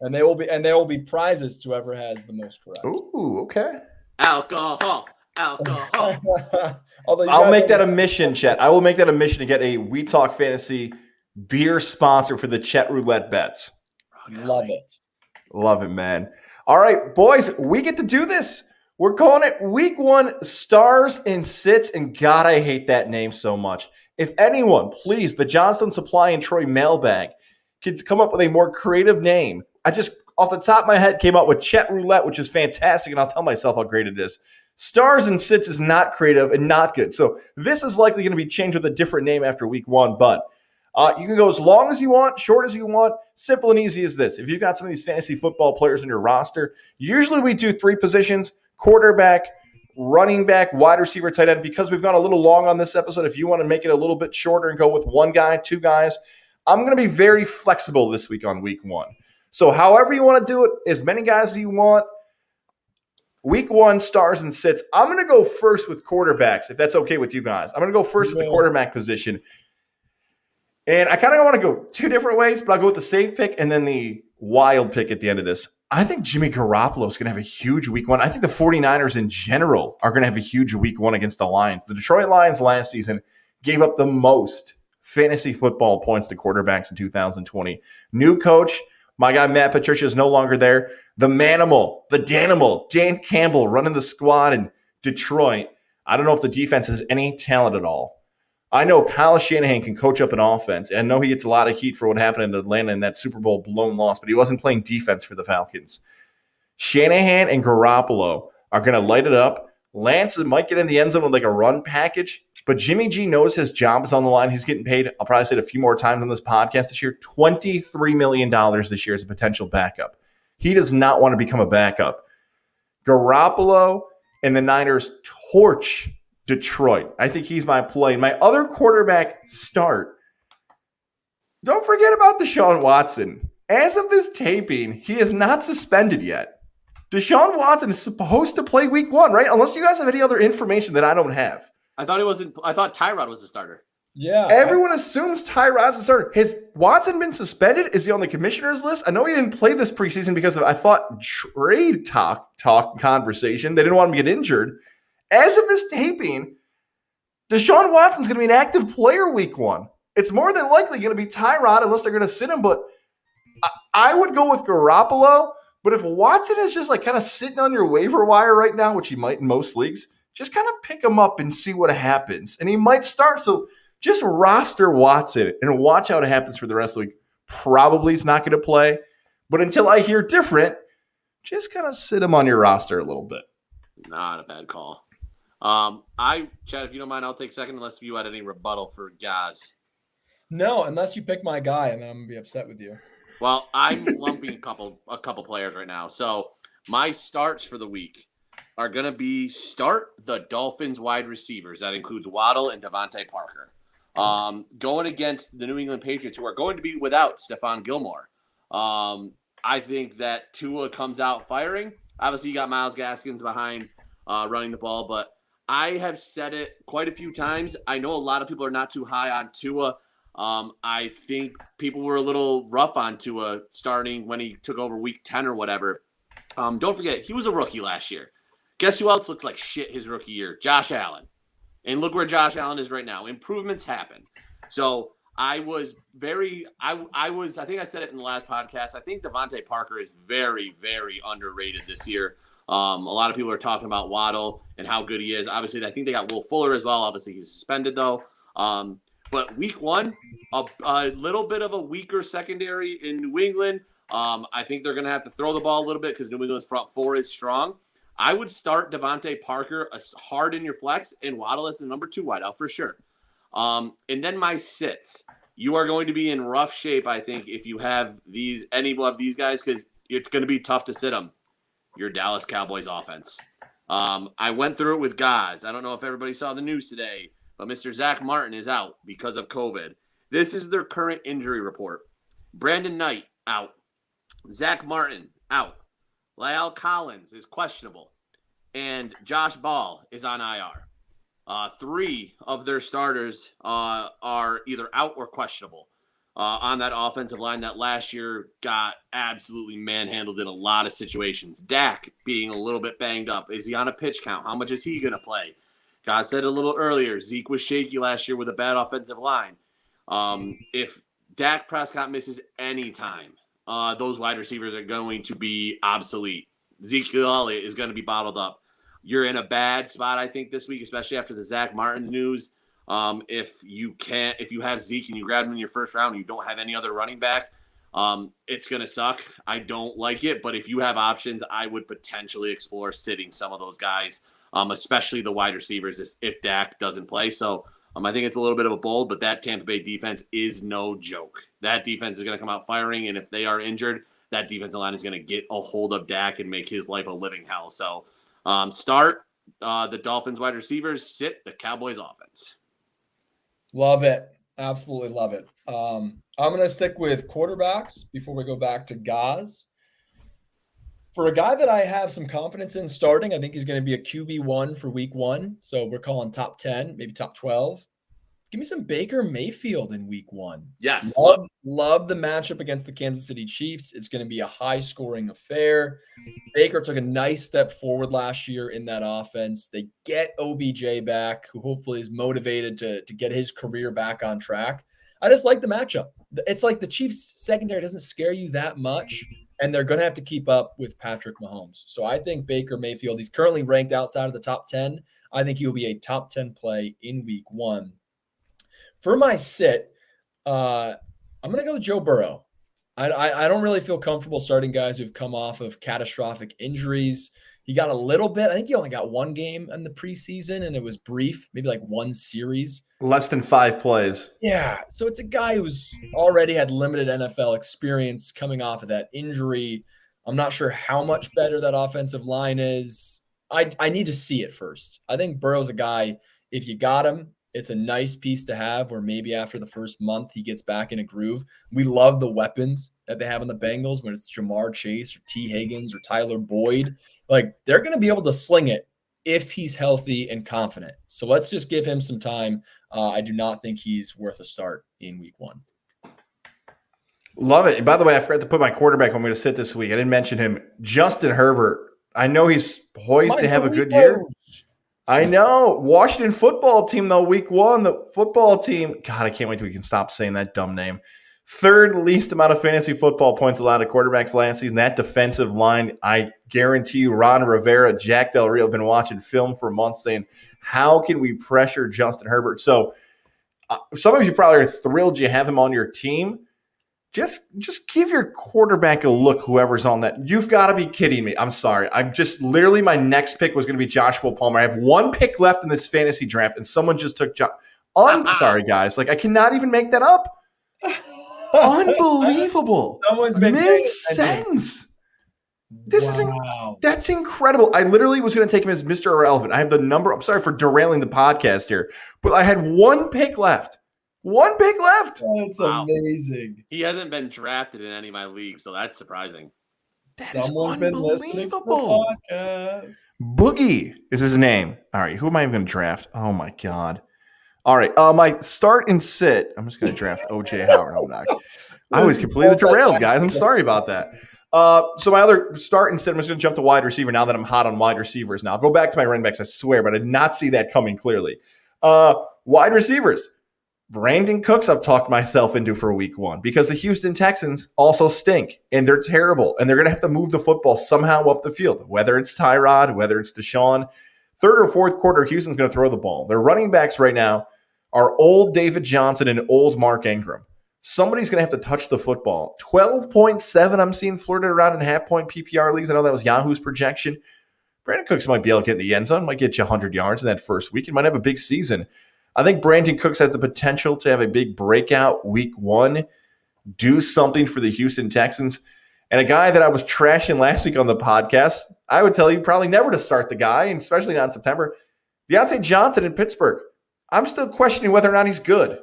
And there will be prizes to whoever has the most correct. Ooh, okay. Alcohol. Although I'll make that a mission, Chet. I will make that a mission to get a We Talk Fantasy beer sponsor for the Chet Roulette bets. Love it. Love it, man. All right, boys, we get to do this. We're calling it Week 1 Stars and Sits, and God, I hate that name so much. If anyone, please, the Johnson Supply and Troy mailbag, could come up with a more creative name. off the top of my head, came up with Chet Roulette, which is fantastic, and I'll tell myself how great it is. Stars and Sits is not creative and not good. So this is likely going to be changed with a different name after week 1, but you can go as long as you want, short as you want. Simple and easy as this. If you've got some of these fantasy football players in your roster, usually we do 3 positions: quarterback, running back, wide receiver, tight end. Because we've gone a little long on this episode, if you want to make it a little bit shorter and go with 1 guy, 2 guys, I'm going to be very flexible this week on week 1. So however you want to do it, as many guys as you want. Week 1, stars and sits. I'm going to go first with quarterbacks, if that's okay with you guys. I'm going to go first with the quarterback position. And I kind of want to go 2 different ways, but I'll go with the safe pick and then the wild pick at the end of this. I think Jimmy Garoppolo is going to have a huge week 1. I think the 49ers in general are going to have a huge week 1 against the Lions. The Detroit Lions last season gave up the most fantasy football points to quarterbacks in 2020. New coach, my guy Matt Patricia is no longer there. The Manimal, the Danimal, Dan Campbell running the squad in Detroit. I don't know if the defense has any talent at all. I know Kyle Shanahan can coach up an offense. And I know he gets a lot of heat for what happened in Atlanta in that Super Bowl blown loss, but he wasn't playing defense for the Falcons. Shanahan and Garoppolo are going to light it up. Lance might get in the end zone with like a run package, but Jimmy G knows his job is on the line. He's getting paid, I'll probably say it a few more times on this podcast this year, $23 million this year as a potential backup. He does not want to become a backup. Garoppolo and the Niners torch Detroit. I think he's my play. My other quarterback start. Don't forget about Deshaun Watson. As of this taping, he is not suspended yet. Deshaun Watson is supposed to play week 1, right? Unless you guys have any other information that I don't have. I thought Tyrod was the starter. Yeah. Everyone assumes Tyrod's the starter. Has Watson been suspended? Is he on the commissioner's list? I know he didn't play this preseason because of, I thought, trade talk conversation. They didn't want him to get injured. As of this taping, Deshaun Watson's going to be an active player week 1. It's more than likely going to be Tyrod unless they're going to sit him, but I would go with Garoppolo. But if Watson is just like kind of sitting on your waiver wire right now, which he might in most leagues, just kind of pick him up and see what happens. And he might start. So just roster Watson and watch how it happens for the rest of the week. Probably he's not going to play. But until I hear different, just kind of sit him on your roster a little bit. Not a bad call. Chad, if you don't mind, I'll take second unless you had any rebuttal for Gaz. No, unless you pick my guy, and then I'm going to be upset with you. Well, I'm lumping a couple players right now. So my starts for the week are going to be start the Dolphins wide receivers. That includes Waddle and Devante Parker. Going against the New England Patriots, who are going to be without Stephon Gilmore. I think that Tua comes out firing. Obviously, you got Myles Gaskins behind running the ball, but I have said it quite a few times. I know a lot of people are not too high on Tua. I think people were a little rough on Tua starting when he took over week 10 or whatever. Don't forget, he was a rookie last year. Guess who else looked like shit his rookie year? Josh Allen. And look where Josh Allen is right now. Improvements happen. So I think I said it in the last podcast. I think Devante Parker is very, very underrated this year. A lot of people are talking about Waddle and how good he is. Obviously, I think they got Will Fuller as well. Obviously, he's suspended though. But week 1, a little bit of a weaker secondary in New England. I think they're going to have to throw the ball a little bit because New England's front 4 is strong. I would start Devante Parker hard in your flex and Waddle as the number 2 wideout for sure. And then my sits. You are going to be in rough shape, I think, if you have any of these guys because it's going to be tough to sit them. Your Dallas Cowboys offense. I went through it with guys. I don't know if everybody saw the news today, but Mr. Zach Martin is out because of COVID. This is their current injury report. Brandon Knight, out. Zach Martin, out. La'el Collins is questionable. And Josh Ball is on IR. 3 of their starters are either out or questionable on that offensive line that last year got absolutely manhandled in a lot of situations. Dak being a little bit banged up. Is he on a pitch count? How much is he going to play? God said a little earlier, Zeke was shaky last year with a bad offensive line. If Dak Prescott misses any time, those wide receivers are going to be obsolete. Zeke Elliott is going to be bottled up. You're in a bad spot, I think, this week, especially after the Zach Martin news. If you have Zeke and you grab him in your first round and you don't have any other running back, It's going to suck. I don't like it, but if you have options, I would potentially explore sitting some of those guys, especially the wide receivers if Dak doesn't play. So I think it's a little bit of a bold, but that Tampa Bay defense is no joke. That defense is going to come out firing, and if they are injured, that defensive line is going to get a hold of Dak and make his life a living hell. So start the Dolphins wide receivers, sit the Cowboys offense. Love it. Absolutely love it. I'm going to stick with quarterbacks before we go back to Gaz. For a guy that I have some confidence in starting, I think he's going to be a QB1 for week 1. So we're calling top 10, maybe top 12. Give me some Baker Mayfield in week 1. Yes. Love the matchup against the Kansas City Chiefs. It's going to be a high-scoring affair. Baker took a nice step forward last year in that offense. They get OBJ back, who hopefully is motivated to get his career back on track. I just like the matchup. It's like the Chiefs secondary doesn't scare you that much, and they're going to have to keep up with Patrick Mahomes. So I think Baker Mayfield, he's currently ranked outside of the top 10. I think he will be a top 10 play in week 1. For my sit, I'm going to go with Joe Burrow. I don't really feel comfortable starting guys who've come off of catastrophic injuries. He got a little bit. I think he only got one game in the preseason, and it was brief, maybe like one series. Less than 5 plays. Yeah. So it's a guy who's already had limited NFL experience coming off of that injury. I'm not sure how much better that offensive line is. I need to see it first. I think Burrow's a guy, if you got him, it's a nice piece to have where maybe after the first month he gets back in a groove. We love the weapons that they have on the Bengals, when it's Jamar Chase or T. Higgins or Tyler Boyd. Like, they're going to be able to sling it if he's healthy and confident. So let's just give him some time. I do not think he's worth a start in week 1. Love it. And by the way, I forgot to put my quarterback on me to sit this week. I didn't mention him. Justin Herbert. I know he's poised to have a good year. I know. Washington football team, though, week 1, the football team. God, I can't wait till we can stop saying that dumb name. 3rd least amount of fantasy football points allowed to quarterbacks last season. That defensive line, I guarantee you, Ron Rivera, Jack Del Rio have been watching film for months saying, how can we pressure Justin Herbert? So some of you probably are thrilled you have him on your team. Just give your quarterback a look, whoever's on that. You've got to be kidding me. I'm sorry. I'm just literally, my next pick was going to be Joshua Palmer. I have 1 pick left in this fantasy draft, and someone just took I'm sorry, guys. Like, I cannot even make that up. Unbelievable. Someone's been Makes sense. That's incredible. I literally was going to take him as Mr. Irrelevant. I have the number. I'm sorry for derailing the podcast here, but I had 1 pick left. 1 pick left. That's amazing. He hasn't been drafted in any of my leagues, so that's surprising. Someone's been listening to the podcast. Boogie is his name. All right, who am I even going to draft? Oh, my God. All right, my start and sit. I'm just going to draft O.J. Howard. I was completely derailed, guys. I'm sorry about that. So my other start and sit, I'm just going to jump to wide receiver now that I'm hot on wide receivers now. I'll go back to my running backs, I swear, but I did not see that coming clearly. Wide receivers. Brandon Cooks I've talked myself into for week 1 because the Houston Texans also stink, and they're terrible, and they're going to have to move the football somehow up the field, whether it's Tyrod, whether it's Deshaun. 3rd or 4th quarter, Houston's going to throw the ball. Their running backs right now are old David Johnson and old Mark Ingram. Somebody's going to have to touch the football. 12.7 I'm seeing flirted around in half-point PPR leagues. I know that was Yahoo's projection. Brandon Cooks might be able to get in the end zone, might get you 100 yards in that first week. He might have a big season. I think Brandon Cooks has the potential to have a big breakout week 1, do something for the Houston Texans. And a guy that I was trashing last week on the podcast, I would tell you probably never to start the guy, and especially not in September. Deontay Johnson in Pittsburgh. I'm still questioning whether or not he's good.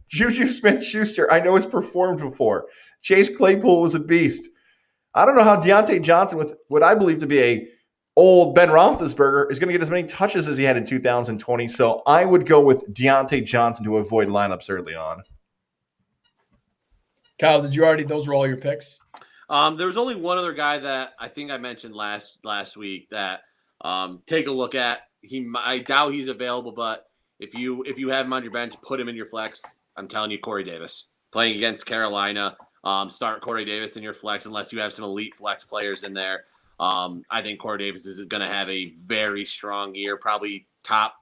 Juju Smith-Schuster, I know has performed before. Chase Claypool was a beast. I don't know how Deontay Johnson, with what I believe to be a old Ben Roethlisberger, is going to get as many touches as he had in 2020. So I would go with Deontay Johnson to avoid lineups early on. Kyle, those were all your picks? There was only one other guy that I think I mentioned last week that take a look at. I doubt he's available, but if you have him on your bench, put him in your flex. I'm telling you, Corey Davis. Playing against Carolina, start Corey Davis in your flex unless you have some elite flex players in there. I think Corey Davis is going to have a very strong year, probably top.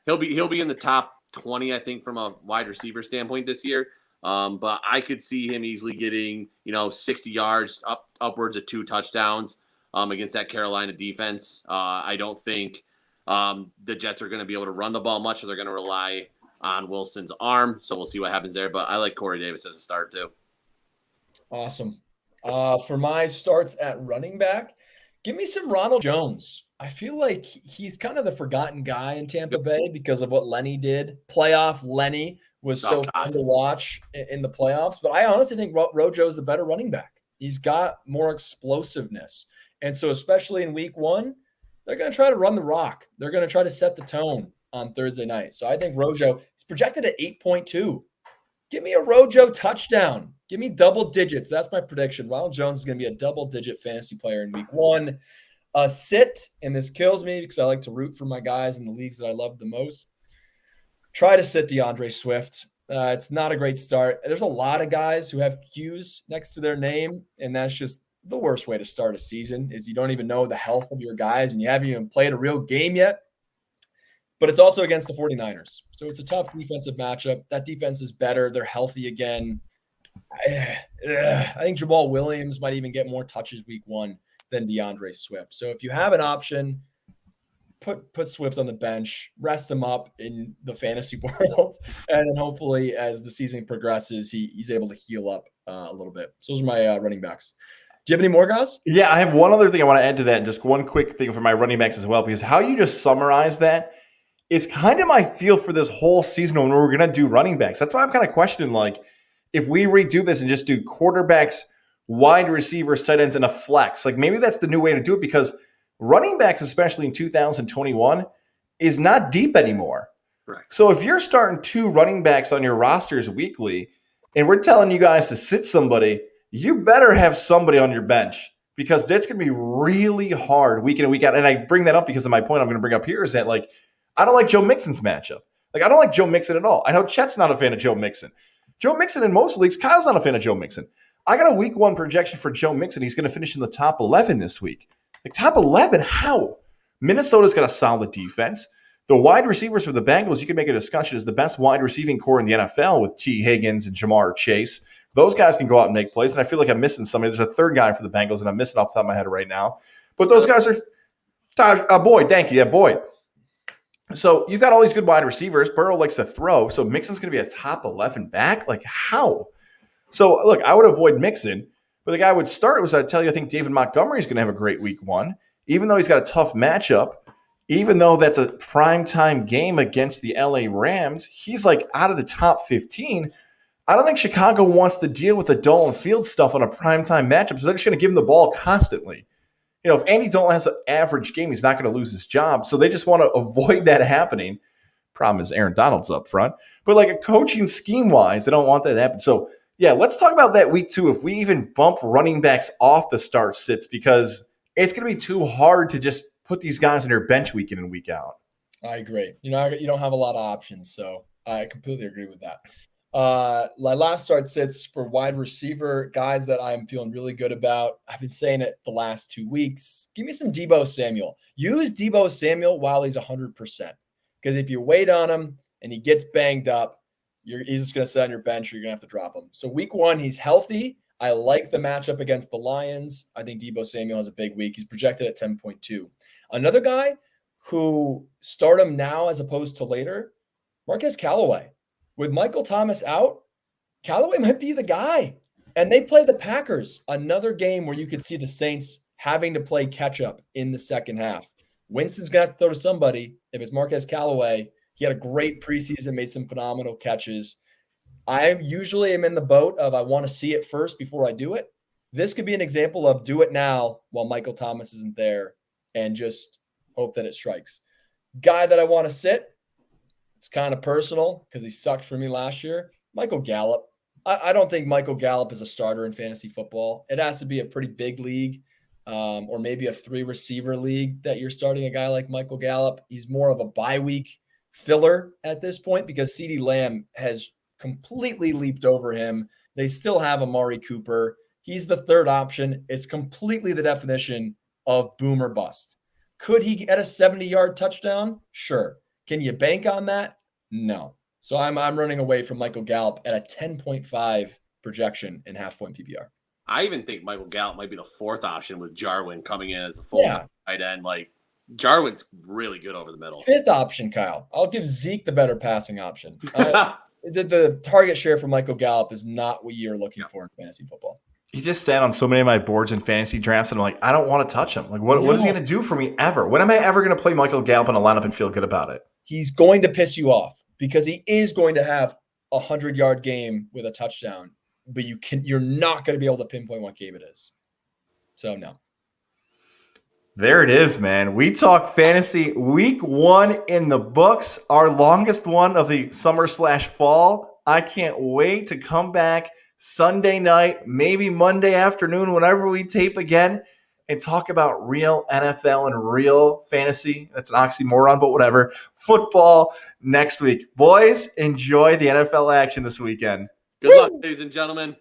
He'll be in the top 20, I think, from a wide receiver standpoint this year. But I could see him easily getting, 60 yards, upwards of 2 touchdowns against that Carolina defense. I don't think the Jets are going to be able to run the ball much, or they're going to rely on Wilson's arm. So we'll see what happens there. But I like Corey Davis as a start too. Awesome. For my starts at running back, give me some Ronald Jones. I feel like he's kind of the forgotten guy in Tampa Bay because of what Lenny did. Playoff Lenny was so fun to watch in the playoffs. But I honestly think Rojo's the better running back. He's got more explosiveness. And so especially in week 1, they're going to try to run the rock. They're going to try to set the tone on Thursday night. So I think Rojo is projected at 8.2. Give me a Rojo touchdown. Give me double digits. That's my prediction. Ronald Jones is going to be a double-digit fantasy player in week 1. Sit, and this kills me because I like to root for my guys in the leagues that I love the most. Try to sit DeAndre Swift. It's not a great start. There's a lot of guys who have Q's next to their name, and that's just the worst way to start a season is you don't even know the health of your guys, and you haven't even played a real game yet. But it's also against the 49ers. So it's a tough defensive matchup. That defense is better. They're healthy again. I think Jamal Williams might even get more touches week 1 than DeAndre Swift. So if you have an option, put Swift on the bench, rest him up in the fantasy world, and then hopefully as the season progresses, he's able to heal up a little bit. So those are my running backs. Do you have any more, guys? Yeah, I have one other thing I want to add to that, and just one quick thing for my running backs as well, because how you just summarize that is kind of my feel for this whole season when we're going to do running backs. That's why I'm kind of questioning, like, if we redo this and just do quarterbacks, wide receivers, tight ends, and a flex, like maybe that's the new way to do it, because running backs, especially in 2021, is not deep anymore. Right. So if you're starting 2 running backs on your rosters weekly, and we're telling you guys to sit somebody, you better have somebody on your bench, because that's going to be really hard week in and week out. And I bring that up because of my point I'm going to bring up here is that, like, I don't like Joe Mixon's matchup. Like, I don't like Joe Mixon at all. I know Chet's not a fan of Joe Mixon. Joe Mixon in most leagues, Kyle's not a fan of Joe Mixon. I got a week 1 projection for Joe Mixon. He's going to finish in the top 11 this week. Like, top 11? How? Minnesota's got a solid defense. The wide receivers for the Bengals, you can make a discussion, is the best wide receiving core in the NFL with T. Higgins and Jamar Chase. Those guys can go out and make plays, and I feel like I'm missing somebody. There's a third guy for the Bengals, and I'm missing off the top of my head right now. But those guys are Boyd. Thank you. Yeah, Boyd. So you've got all these good wide receivers. Burrow likes to throw, so Mixon's going to be a top 11 back? Like, how? So, look, I would avoid Mixon, but the guy I would start was, I'd tell you, I think David Montgomery is going to have a great week 1, even though he's got a tough matchup, even though that's a primetime game against the LA Rams. He's like out of the top 15. I don't think Chicago wants to deal with the Dolan Field stuff on a primetime matchup, so they're just going to give him the ball constantly. You know, if Andy Dolan has an average game, he's not going to lose his job. So they just want to avoid that happening. Problem is Aaron Donald's up front. But like a coaching scheme-wise, they don't want that to happen. So, yeah, let's talk about that week 2 if we even bump running backs off the start sits, because it's going to be too hard to just put these guys on their bench week in and week out. I agree. You don't have a lot of options, so I completely agree with that. My last start sits for wide receiver, guys that I'm feeling really good about. I've been saying it the last 2 weeks. Give me some Deebo Samuel. Use Deebo Samuel while he's 100%. Because if you wait on him and he gets banged up, he's just going to sit on your bench, or you're going to have to drop him. So week 1, he's healthy. I like the matchup against the Lions. I think Deebo Samuel has a big week. He's projected at 10.2. Another guy who start him now as opposed to later, Marquez Callaway. With Michael Thomas out, Callaway might be the guy. And they play the Packers, another game where you could see the Saints having to play catch-up in the second half. Winston's going to have to throw to somebody. If it's Marquez Callaway, he had a great preseason, made some phenomenal catches. I usually am in the boat of I want to see it first before I do it. This could be an example of do it now while Michael Thomas isn't there and just hope that it strikes. Guy that I want to sit, it's kind of personal because he sucked for me last year. Michael Gallup. I don't think Michael Gallup is a starter in fantasy football. It has to be a pretty big league or maybe a 3-receiver league that you're starting a guy like Michael Gallup. He's more of a bye week filler at this point because CeeDee Lamb has completely leaped over him. They still have Amari Cooper. He's the third option. It's completely the definition of boom or bust. Could he get a 70-yard touchdown? Sure. Can you bank on that? No. So I'm running away from Michael Gallup at a 10.5 projection in half-point PPR. I even think Michael Gallup might be the fourth option with Jarwin coming in as a full-time tight end. Like, Jarwin's really good over the middle. Fifth option, Kyle. I'll give Zeke the better passing option. The target share for Michael Gallup is not what you're looking for in fantasy football. He just sat on so many of my boards in fantasy drafts, and I'm like, I don't want to touch him. Like, what is he going to do for me ever? When am I ever going to play Michael Gallup in a lineup and feel good about it? He's going to piss you off because he is going to have a 100-yard game with a touchdown, but you're not going to be able to pinpoint what game it is. So, no. There it is, man. We talk fantasy week 1 in the books, our longest one of the summer/fall. I can't wait to come back Sunday night, maybe Monday afternoon, whenever we tape again, and talk about real NFL and real fantasy. That's an oxymoron, but whatever. Football next week. Boys, enjoy the NFL action this weekend. Good luck, ladies and gentlemen.